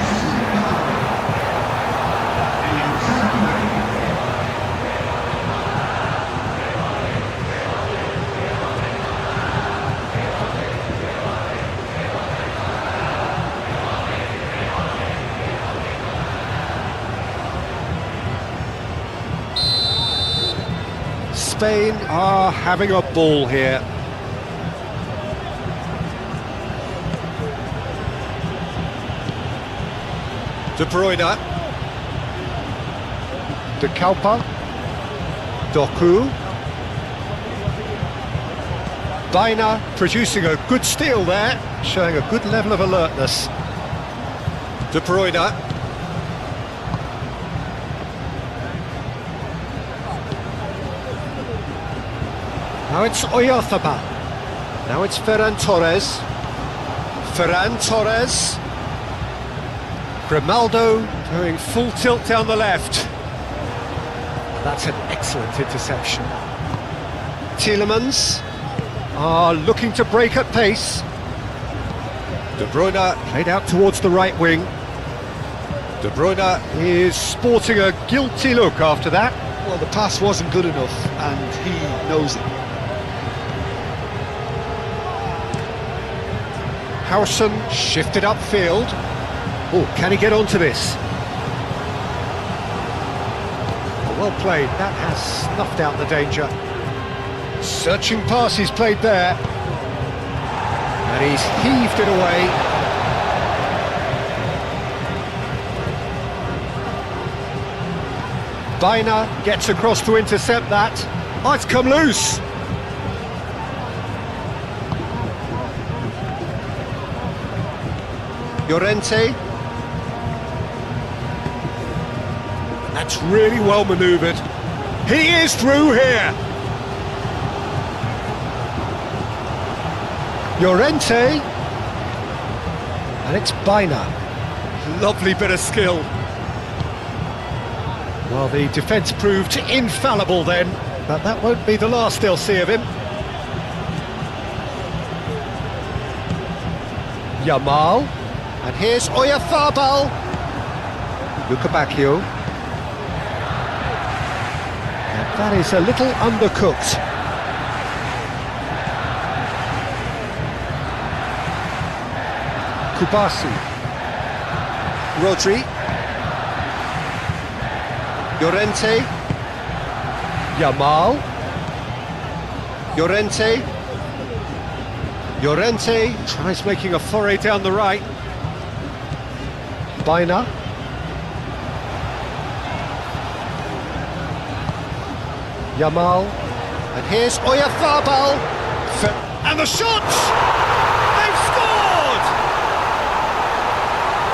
Spain are having a ball here. De Bruyne. De Kalpa. Doku. Bruyne producing a good steal there, showing a good level of alertness. De Bruyne. Now it's Oyarzabal. Now it's Ferran Torres. Ferran Torres. Grimaldo doing full tilt down the left. That's an excellent interception. Tielemans are looking to break at pace. De Bruyne played out towards the right wing. De Bruyne is sporting a guilty look after that. Well, the pass wasn't good enough and he knows it. Howson shifted upfield. Oh, can he get onto this? Well played, that has snuffed out the danger. Searching pass he's played there. And he's heaved it away. Bruyne gets across to intercept that. Oh, it's come loose. Llorente. That's really well manoeuvred. He is through here. Llorente. And it's Bruyne. Lovely bit of skill. Well, the defence proved infallible then, but that won't be the last they'll see of him. Yamal. And here's Oyarzabal. Lukabakio. And that is a little undercooked. Kubasi. Rodri. Llorente. Yamal. Llorente. Llorente tries making a foray down the right. Bruyne. Yamal. And here's Oyarzabal. And the shot! They've scored!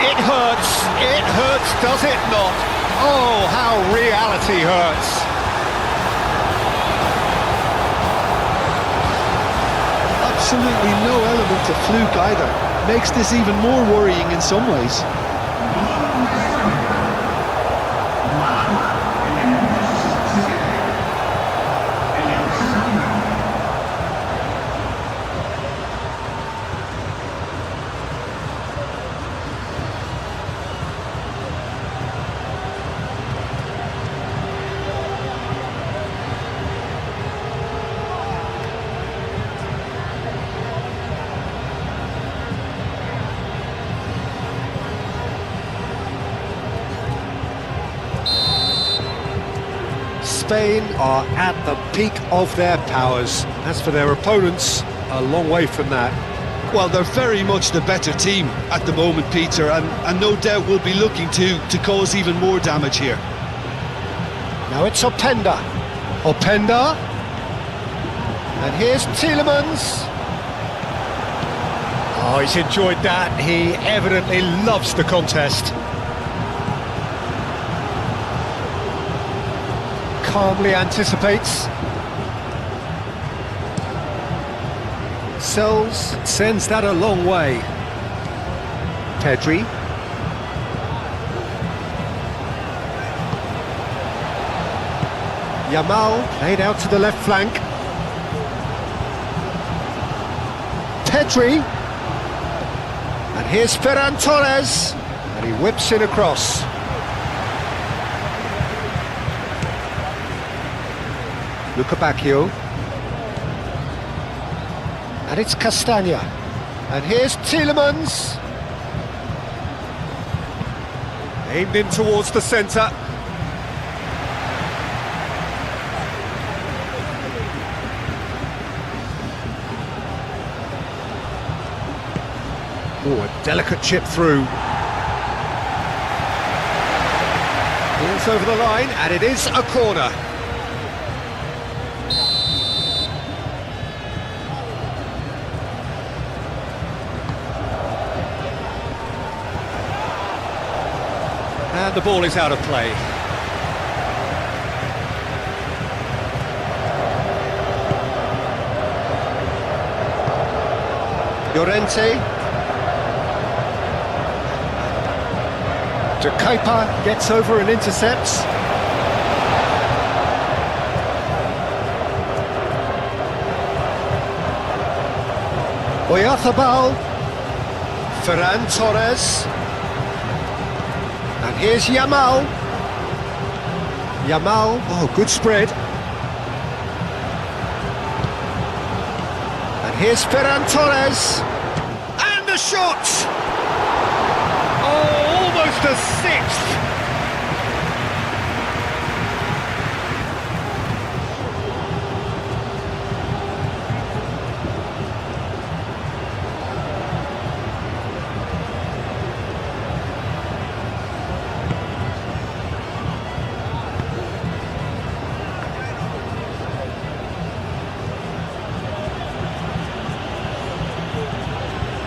It hurts, does it not? Oh, how reality hurts. Absolutely no element of fluke either. Makes this even more worrying in some ways. Spain are at the peak of their powers. As for their opponents, a long way from that. Well, they're very much the better team at the moment, Peter, and no doubt will be looking to cause even more damage here. Now it's Openda. Openda. And here's Tielemans. Oh, he's enjoyed that. He evidently loves the contest. Calmly anticipates. Sends that a long way. Pedri. Yamal laid out to the left flank. Pedri. And here's Ferran Torres. And he whips it across. Luca Bacchio. And it's Castagna. And here's Tielemans. Aimed in towards the centre. Oh, a delicate chip through. Balls over the line, and it is a corner. And the ball is out of play. Llorente. De Kuyper gets over and intercepts. Oyarzabal. Ferran Torres. And here's Yamal. Yamal, oh, good spread. And here's Ferran Torres. And the shot! Oh, almost a sixth.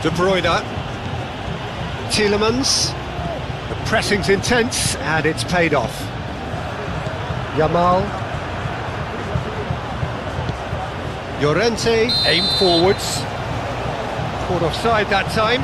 De Bruyne. Tielemans. The pressing's intense and it's paid off. Yamal. Llorente, aim forwards. Caught offside that time.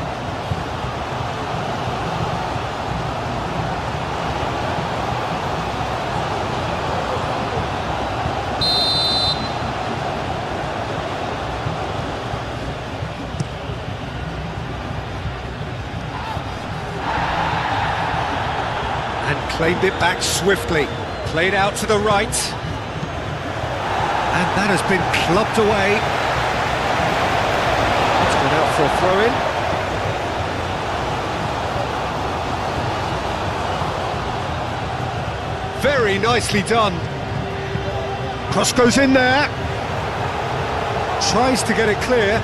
Claimed it back swiftly, played out to the right, and that has been clubbed away. It's gone out for a throw-in. Very nicely done. Cross goes in there. Tries to get it clear.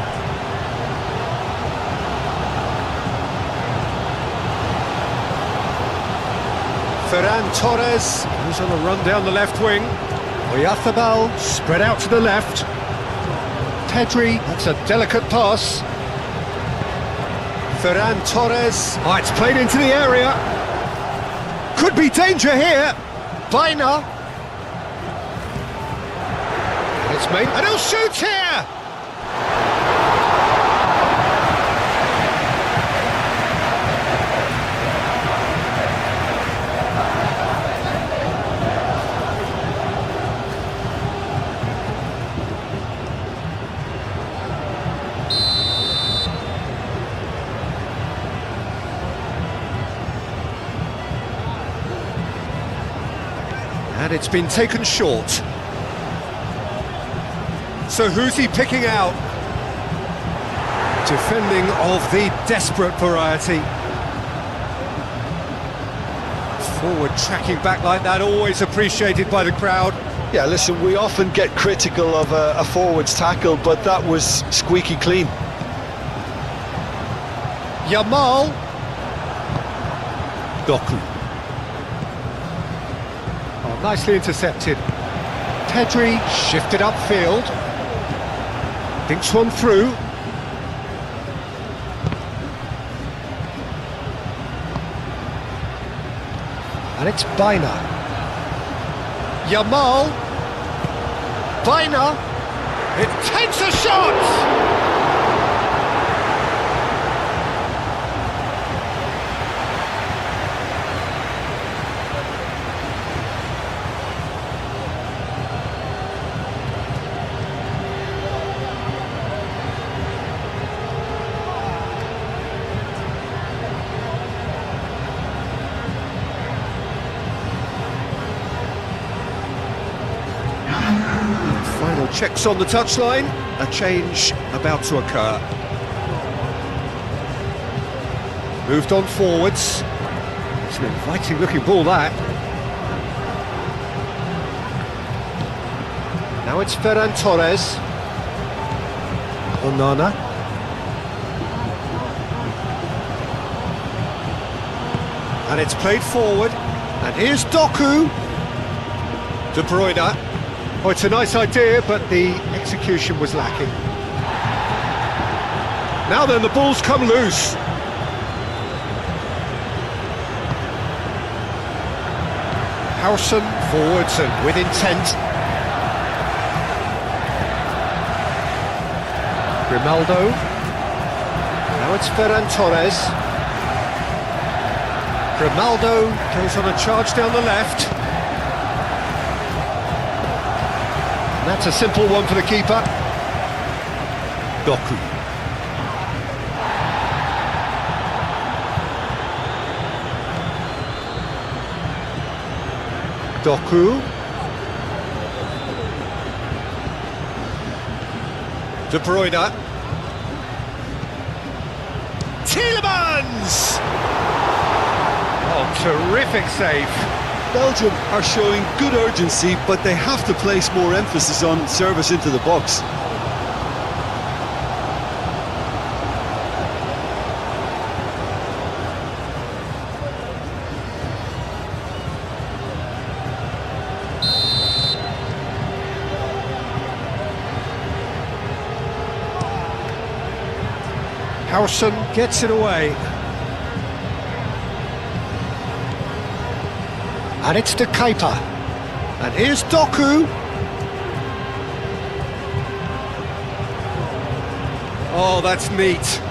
Ferran Torres goes on a run down the left wing. Oyarzabal spread out to the left. Pedri, that's a delicate pass. Ferran Torres, oh, it's played into the area. Could be danger here. Bruyne. It's made, and he'll shoot here! And it's been taken short. So who's he picking out? Defending of the desperate variety. Forward tracking back like that, always appreciated by the crowd. Yeah, listen, we often get critical of a forward's tackle, but that was squeaky clean. Yamal. Doku. Oh, nicely intercepted. Pedri shifted upfield. Thinks one through. And it's Bruyne. Yamal. Bruyne. It takes a shot! Final checks on the touchline, a change about to occur. Moved on forwards. It's an inviting looking ball, that. Now it's Ferran Torres. Onana. And it's played forward. And here's Doku. De Bruyne. Oh, it's a nice idea, but the execution was lacking. Now then, the ball's come loose. Howson forwards and with intent. Grimaldo. Now it's Ferran Torres. Grimaldo goes on a charge down the left. And that's a simple one for the keeper. Doku. Doku. De Bruyne. Tielemans! Oh, terrific save. Belgium are showing good urgency, but they have to place more emphasis on service into the box. Howson gets it away. And it's the keeper. And here's Doku. Oh, that's neat.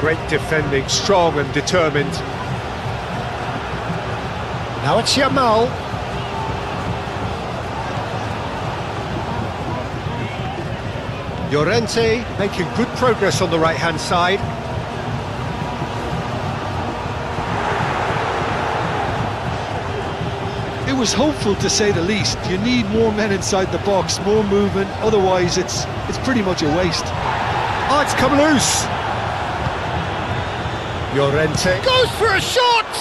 Great defending, strong and determined. Now it's Yamal. Llorente making good progress on the right-hand side. It was hopeful, to say the least. You need more men inside the box, more movement, otherwise it's pretty much a waste. Oh, it's come loose. Llorente goes for a shot!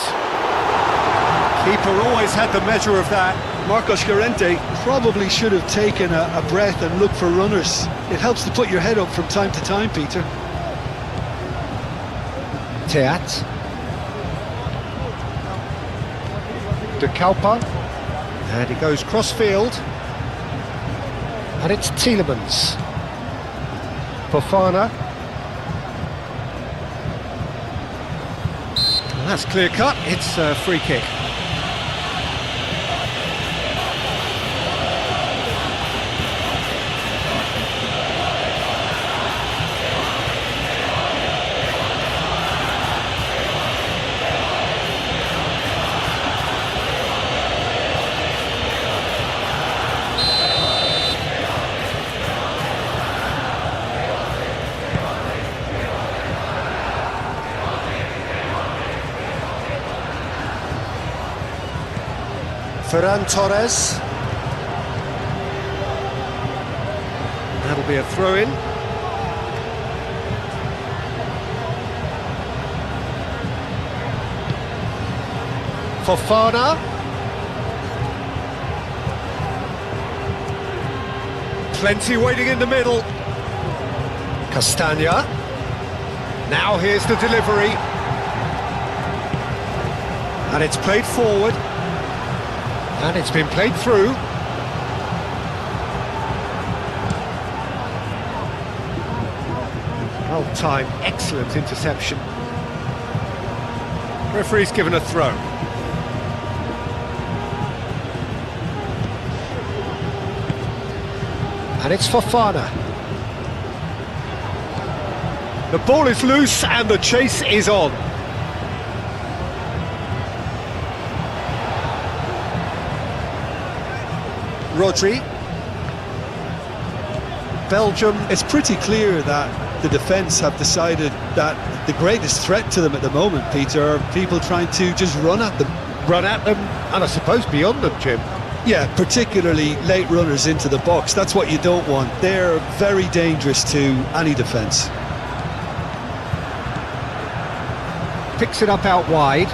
Keeper always had the measure of that. Marcos Llorente probably should have taken a breath and looked for runners. It helps to put your head up from time to time, Peter. Teat. De Kalpa. And he goes cross-field. And it's Tielemans. Fofana. And that's clear cut. It's a free kick. Ferran Torres. That'll be a throw-in. Fofana. Plenty waiting in the middle. Castagna. Now here's the delivery. And it's played forward. And it's been played through. Well timed, excellent interception. Referee's given a throw. And it's Fofana. The ball is loose and the chase is on. Rodri. Belgium. It's pretty clear that the defence have decided that the greatest threat to them at the moment, Peter, are people trying to just run at them. Run at them, and I suppose beyond them, Jim. Yeah, particularly late runners into the box. That's what you don't want. They're very dangerous to any defence. Picks it up out wide.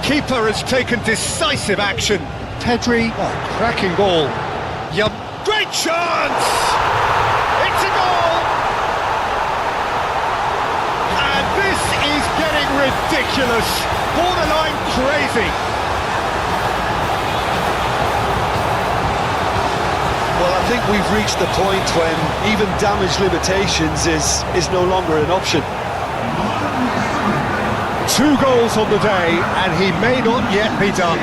Keeper has taken decisive action. Pedri, cracking ball. Great chance! It's a goal! And this is getting ridiculous. Borderline crazy. Well, I think we've reached the point when even damage limitations is no longer an option. 2 goals on the day, and he may not yet be done.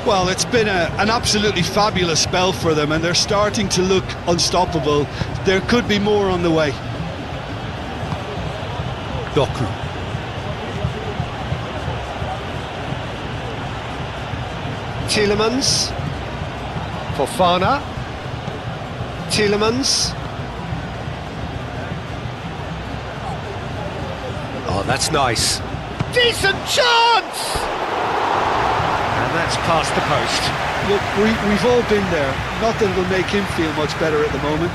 Well, it's been an absolutely fabulous spell for them, and they're starting to look unstoppable. There could be more on the way. Doku. Tielemans. Fofana. Tielemans. Oh, that's nice. Decent chance! And that's past the post. Look, we've all been there. Nothing will make him feel much better at the moment.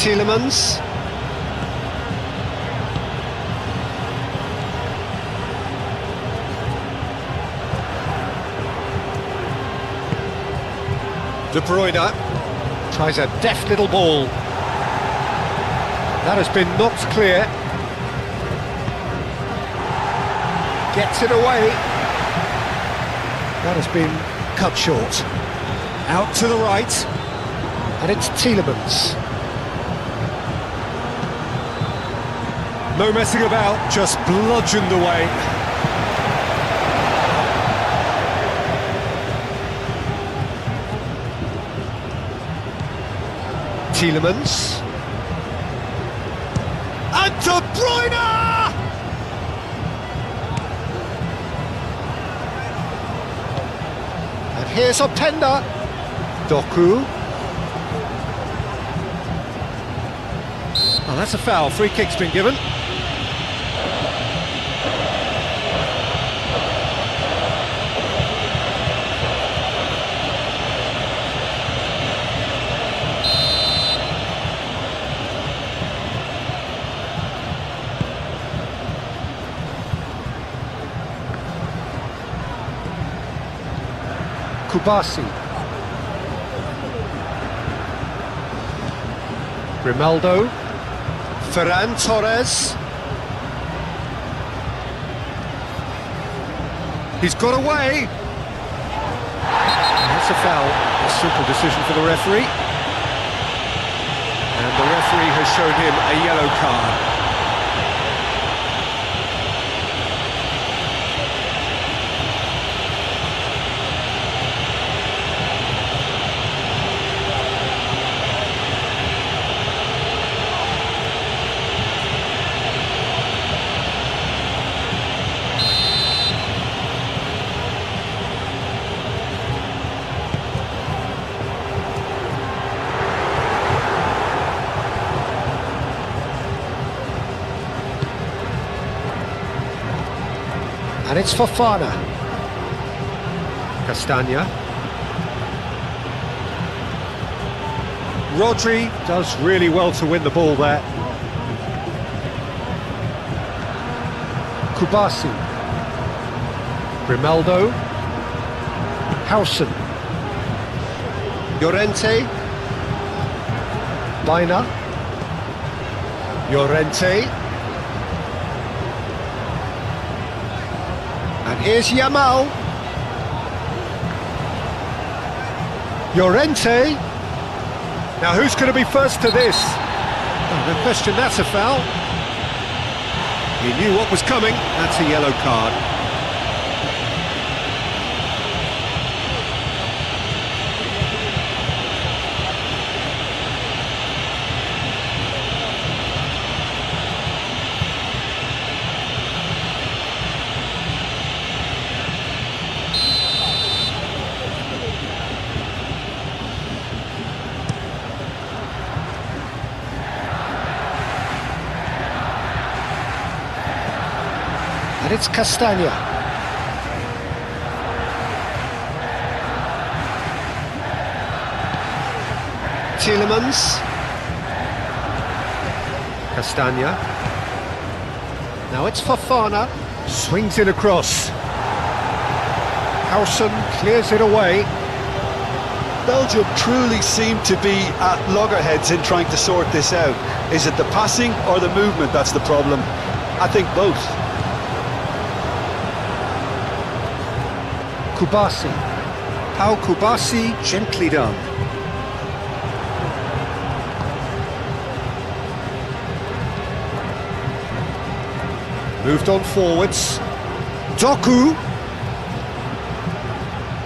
Tielemans. Bruyne tries a deft little ball. That has been knocked clear. Gets it away. That has been cut short. Out to the right. And it's Tielemans. No messing about, just bludgeoned away. Tielemans. And to Bruyne! And here's Openda. Doku. Oh, that's a foul. Free kick's been given. Kubasi. Grimaldo. Ferran Torres. He's got away. That's a foul. A simple decision for the referee. And the referee has shown him a yellow card. And it's Fofana. Castagna. Rodri does really well to win the ball there. Kubasi. Grimaldo. Hausen. Llorente. Baina. Llorente. And here's Yamal. Llorente. Now who's going to be first to this? Oh, no question, that's a foul. He knew what was coming. That's a yellow card. And it's Castagna. Tielemans. Castagna. Now it's Fofana. Swings it across. Hausen clears it away. Belgium truly seem to be at loggerheads in trying to sort this out. Is it the passing or the movement that's the problem? I think both. Kubasi. How Kubasi, gently done. Moved on forwards. Doku.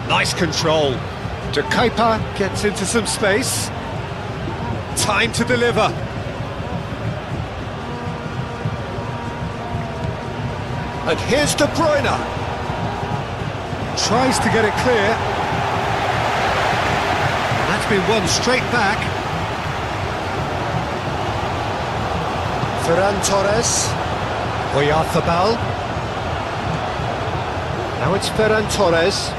Nice control. De Kuyper gets into some space. Time to deliver. And here's De Bruyne. Tries to get it clear. And that's been won straight back. Ferran Torres. Oyarzabal. Now it's Ferran Torres.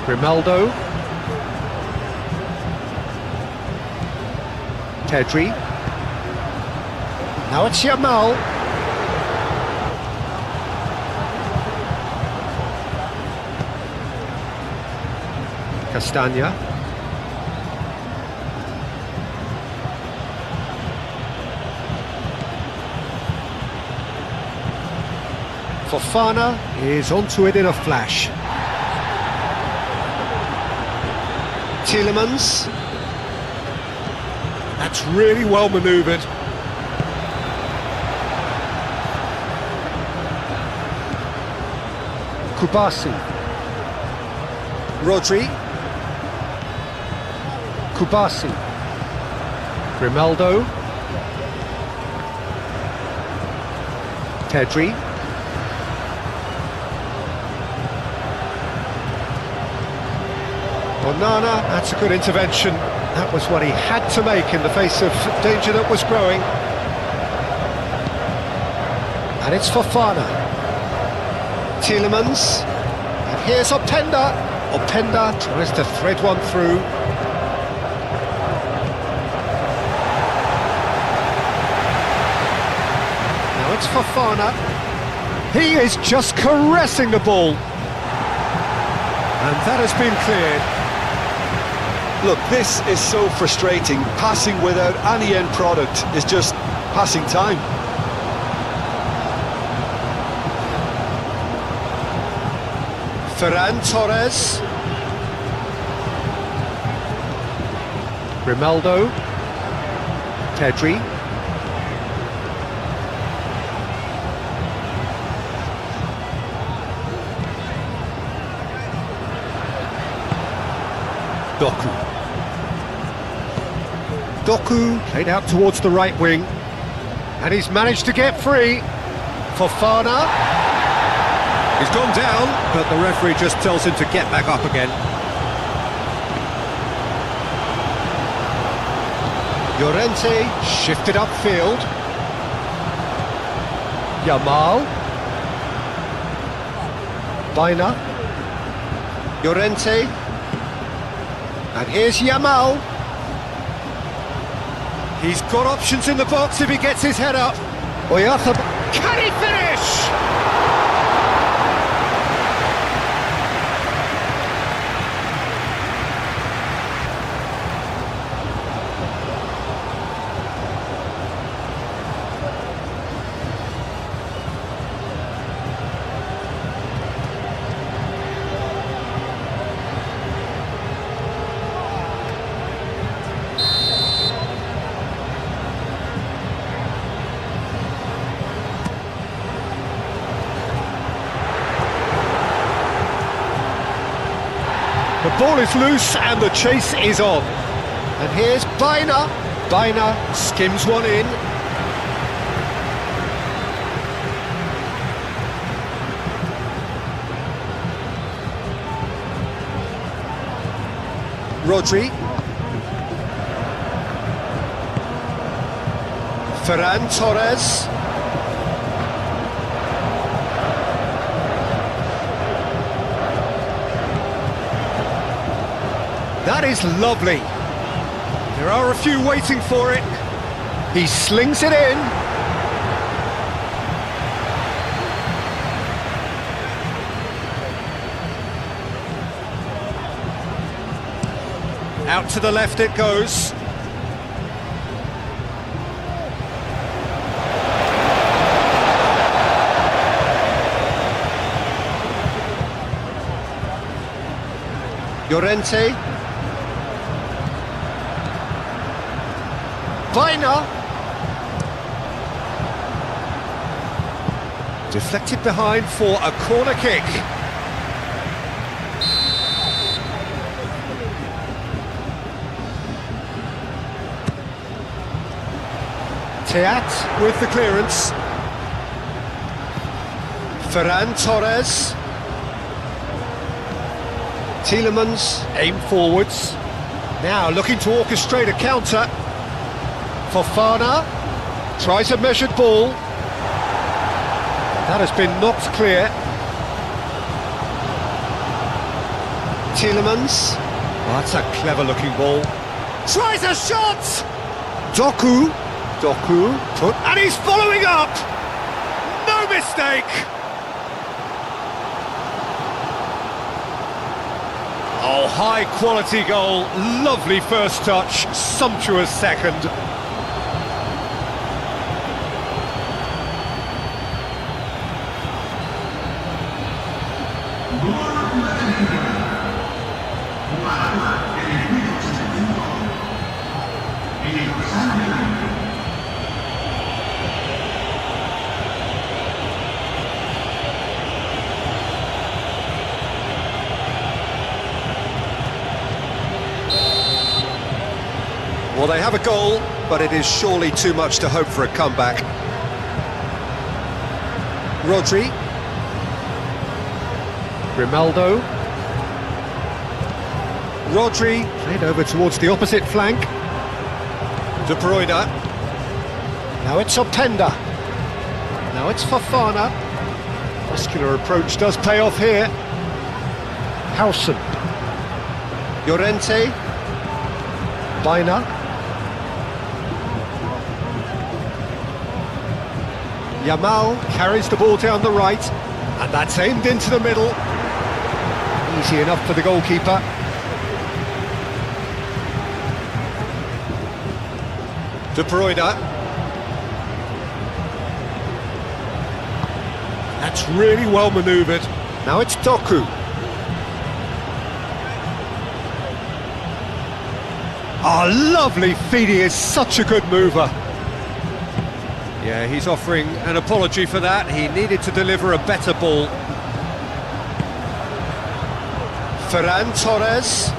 Grimaldo. Pedri. Now it's Yamal. Castagna. Fofana is onto it in a flash. Tielemans. That's really well manoeuvred. Kubasi. Rodri. Kubasi. Grimaldo. Pedri. Onana, that's a good intervention. That was what he had to make in the face of danger that was growing. And it's Fofana. Tielemans. And here's Openda. Openda tries to thread one through. Now it's Fofana. He is just caressing the ball. And that has been cleared. Look, this is so frustrating. Passing without any end product is just passing time. Ferran Torres. Grimaldo. Pedri. Doku. Doku played out towards the right wing. And he's managed to get free. Fofana. He's gone down, but the referee just tells him to get back up again. Llorente shifted upfield. Yamal. Bruyne. Llorente. And here's Yamal. He's got options in the box if he gets his head up. Can he finish? The ball is loose and the chase is on. And here's Bruyne. Bruyne skims one in. Rodri. Ferran Torres. That is lovely. There are a few waiting for it. He slings it in. Out to the left it goes. Llorente. Bruyne. Deflected behind for a corner kick. Teat with the clearance. Ferran Torres. Tielemans aim forwards. Now looking to orchestrate a counter. Fofana tries a measured ball. That has been knocked clear. Tielemans. Oh, that's a clever looking ball. Tries a shot! Doku put, and he's following up! No mistake! Oh, high quality goal, lovely first touch, sumptuous second. Well, they have a goal, but it is surely too much to hope for a comeback. Rodri. Grimaldo. Rodri, played over towards the opposite flank. De Bruyne. Now it's Openda. Now it's Fofana. Muscular approach does pay off here. Howson. Llorente. Bruyne. Yamal carries the ball down the right, and that's aimed into the middle. Easy enough for the goalkeeper. De Bruyne. That's really well manoeuvred. Now it's Doku. Oh, lovely feed, he is such a good mover. Yeah, he's offering an apology for that. He needed to deliver a better ball. Ferran Torres.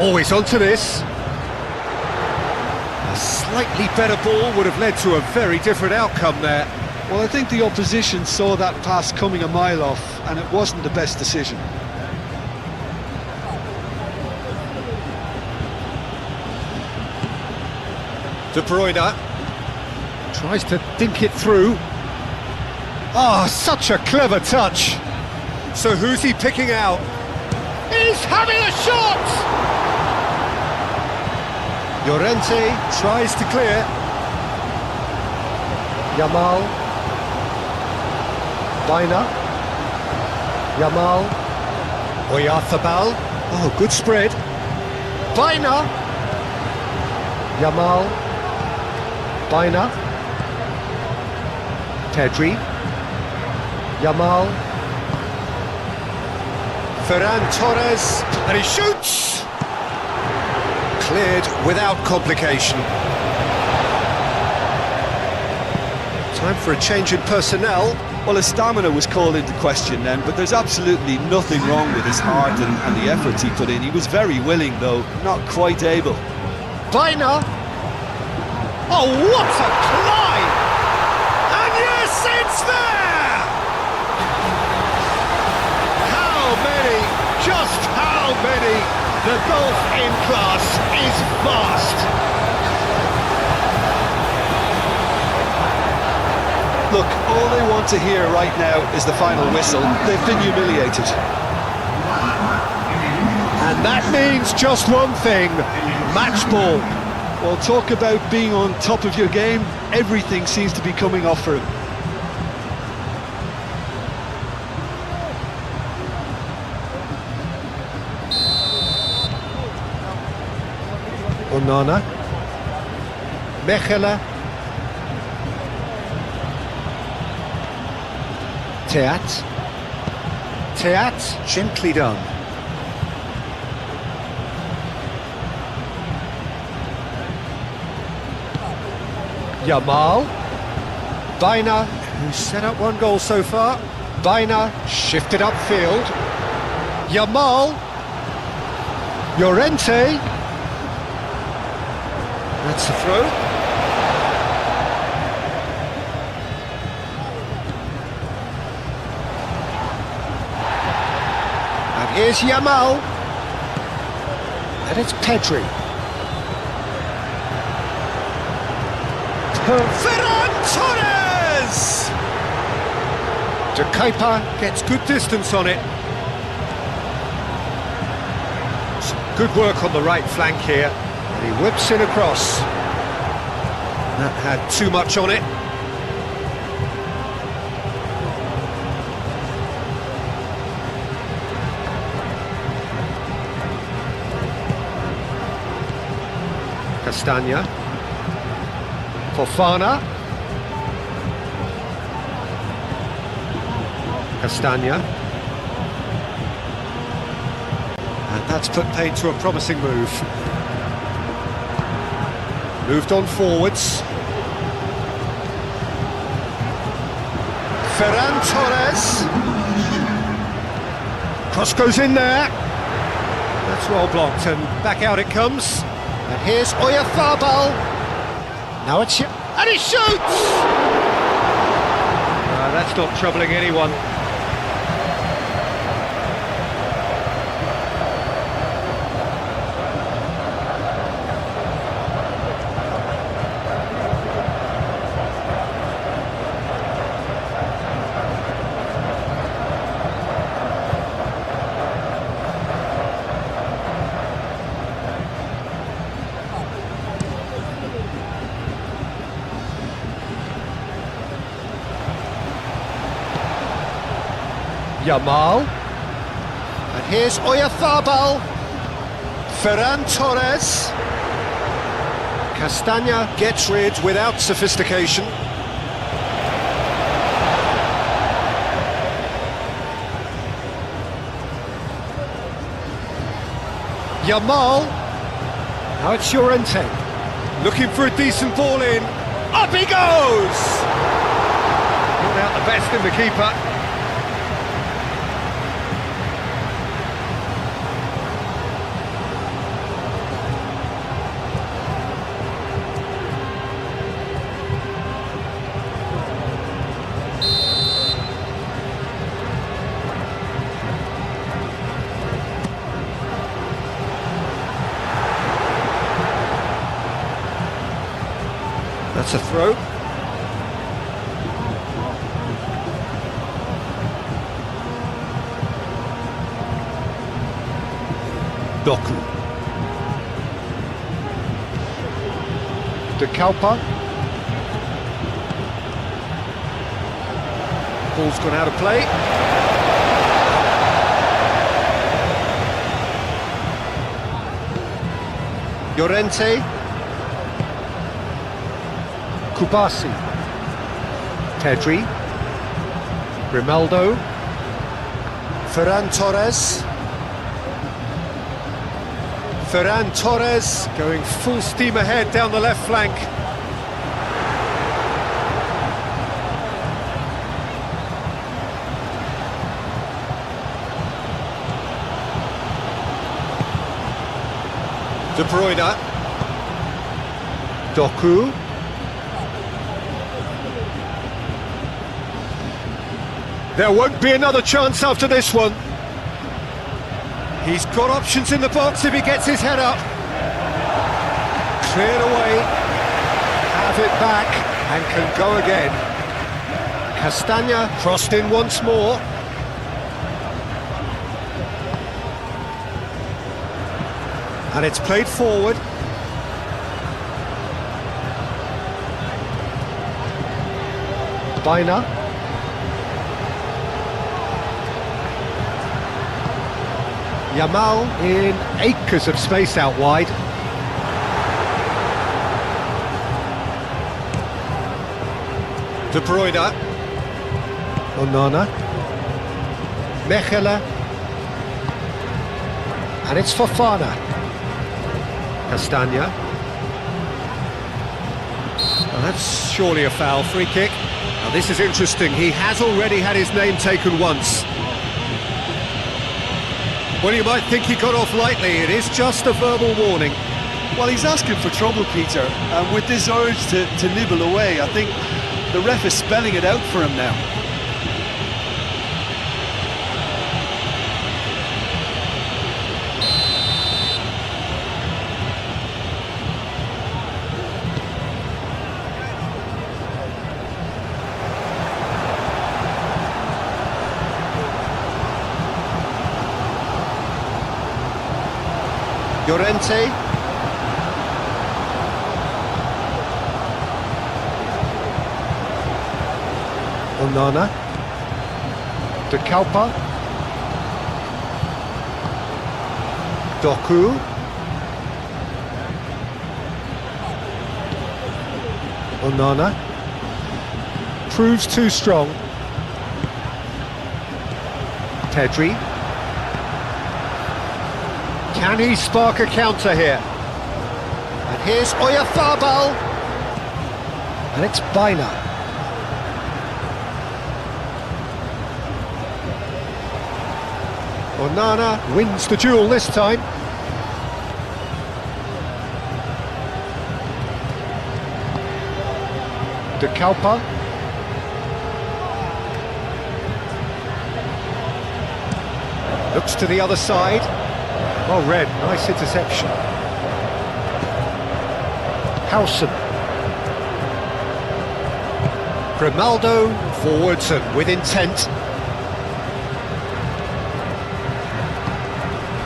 Always onto this. A slightly better ball would have led to a very different outcome there. Well, I think the opposition saw that pass coming a mile off, and it wasn't the best decision. De Bruyne. Tries to dink it through. Oh, such a clever touch. So who's he picking out? He's having a shot! Llorente tries to clear. Yamal. Bruyne. Yamal. Oyarzabal. Oh, good spread. Bruyne. Yamal. Bruyne. Pedri. Yamal. Ferran Torres. And he shoots! Cleared without complication. Time for a change in personnel. Well, his stamina was called into question then, but there's absolutely nothing wrong with his heart and the efforts he put in. He was very willing, though, not quite able. Bruyne. Oh, what a climb! And yes, it's there! How many, just how many? The golf in class is vast. Look, all they want to hear right now is the final whistle. They've been humiliated. And that means just one thing, match ball. Well, talk about being on top of your game. Everything seems to be coming off for him. Onana. Mechelen. Teat, gently done. Yamal. Bruyne, who's set up one goal so far. Bruyne, shifted upfield. Yamal. Llorente. That's the throw. Here's Yamal, and it's Pedri. Ferran Torres! De Keeper gets good distance on it. Some good work on the right flank here, and he whips it across. That had too much on it. Castagna. Fofana. Castagna. And that's put paid to a promising move. Moved on forwards. Ferran Torres. Cross goes in there. That's well blocked, and back out it comes. And here's Oyarzabal. Now it's... and he shoots! That's not troubling anyone. Yamal. And here's Oyarzabal. Ferran Torres. Castagna gets rid without sophistication. Yamal. Now it's Llorente. Looking for a decent ball in. Up he goes! Not out the best in the keeper. That's a throw. Doku. De Kalpa. Ball's gone out of play. Llorente. Kubasi. Pedri. Grimaldo. Ferran Torres. Ferran Torres going full steam ahead down the left flank. De Bruyne. Doku. There won't be another chance after this one. He's got options in the box if he gets his head up. Cleared away. Have it back and can go again. Castagna crossed in once more. And it's played forward. Bruyne. Yamal in acres of space out wide. De Bruyne. Onana. Mechelen. And it's Fofana. Castagna. Well, that's surely a foul. Free kick. Now this is interesting. He has already had his name taken once. Well, you might think he got off lightly. It is just a verbal warning. Well, he's asking for trouble, Peter, and with this urge to nibble away, I think the ref is spelling it out for him now. Llorente. Onana. De Kalpa. Doku. Onana. Proves too strong. Pedri. Can he spark a counter here? And here's Oyarzabal. And it's Bruyne. Onana wins the duel this time. De Kalpa. Looks to the other side. Well read, nice interception. Howson. Grimaldo forwards and with intent.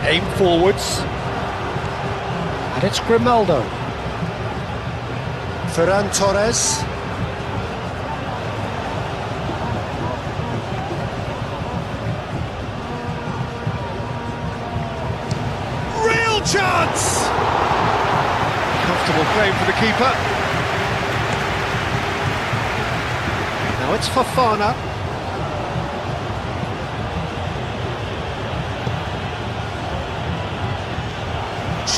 Aim forwards. And it's Grimaldo. Ferran Torres. Chance! Comfortable claim for the keeper. Now it's Fofana.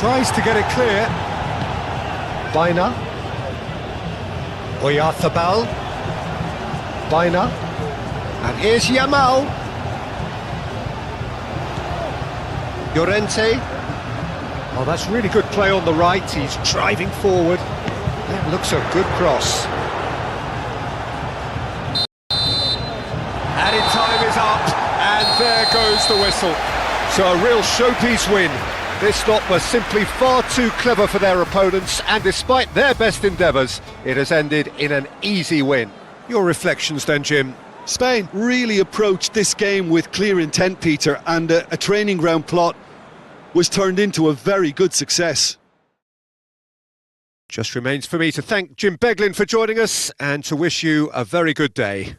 Tries to get it clear. Bruyne. Oyarzabal. Bruyne. And here's Yamal. Llorente. Oh, that's really good play on the right. He's driving forward. That looks a good cross. Added time is up, and there goes the whistle. So a real showpiece win. This lot was simply far too clever for their opponents, and despite their best endeavours, it has ended in an easy win. Your reflections then, Jim? Spain really approached this game with clear intent, Peter, and a training ground plot was turned into a very good success. Just remains for me to thank Jim Beglin for joining us and to wish you a very good day.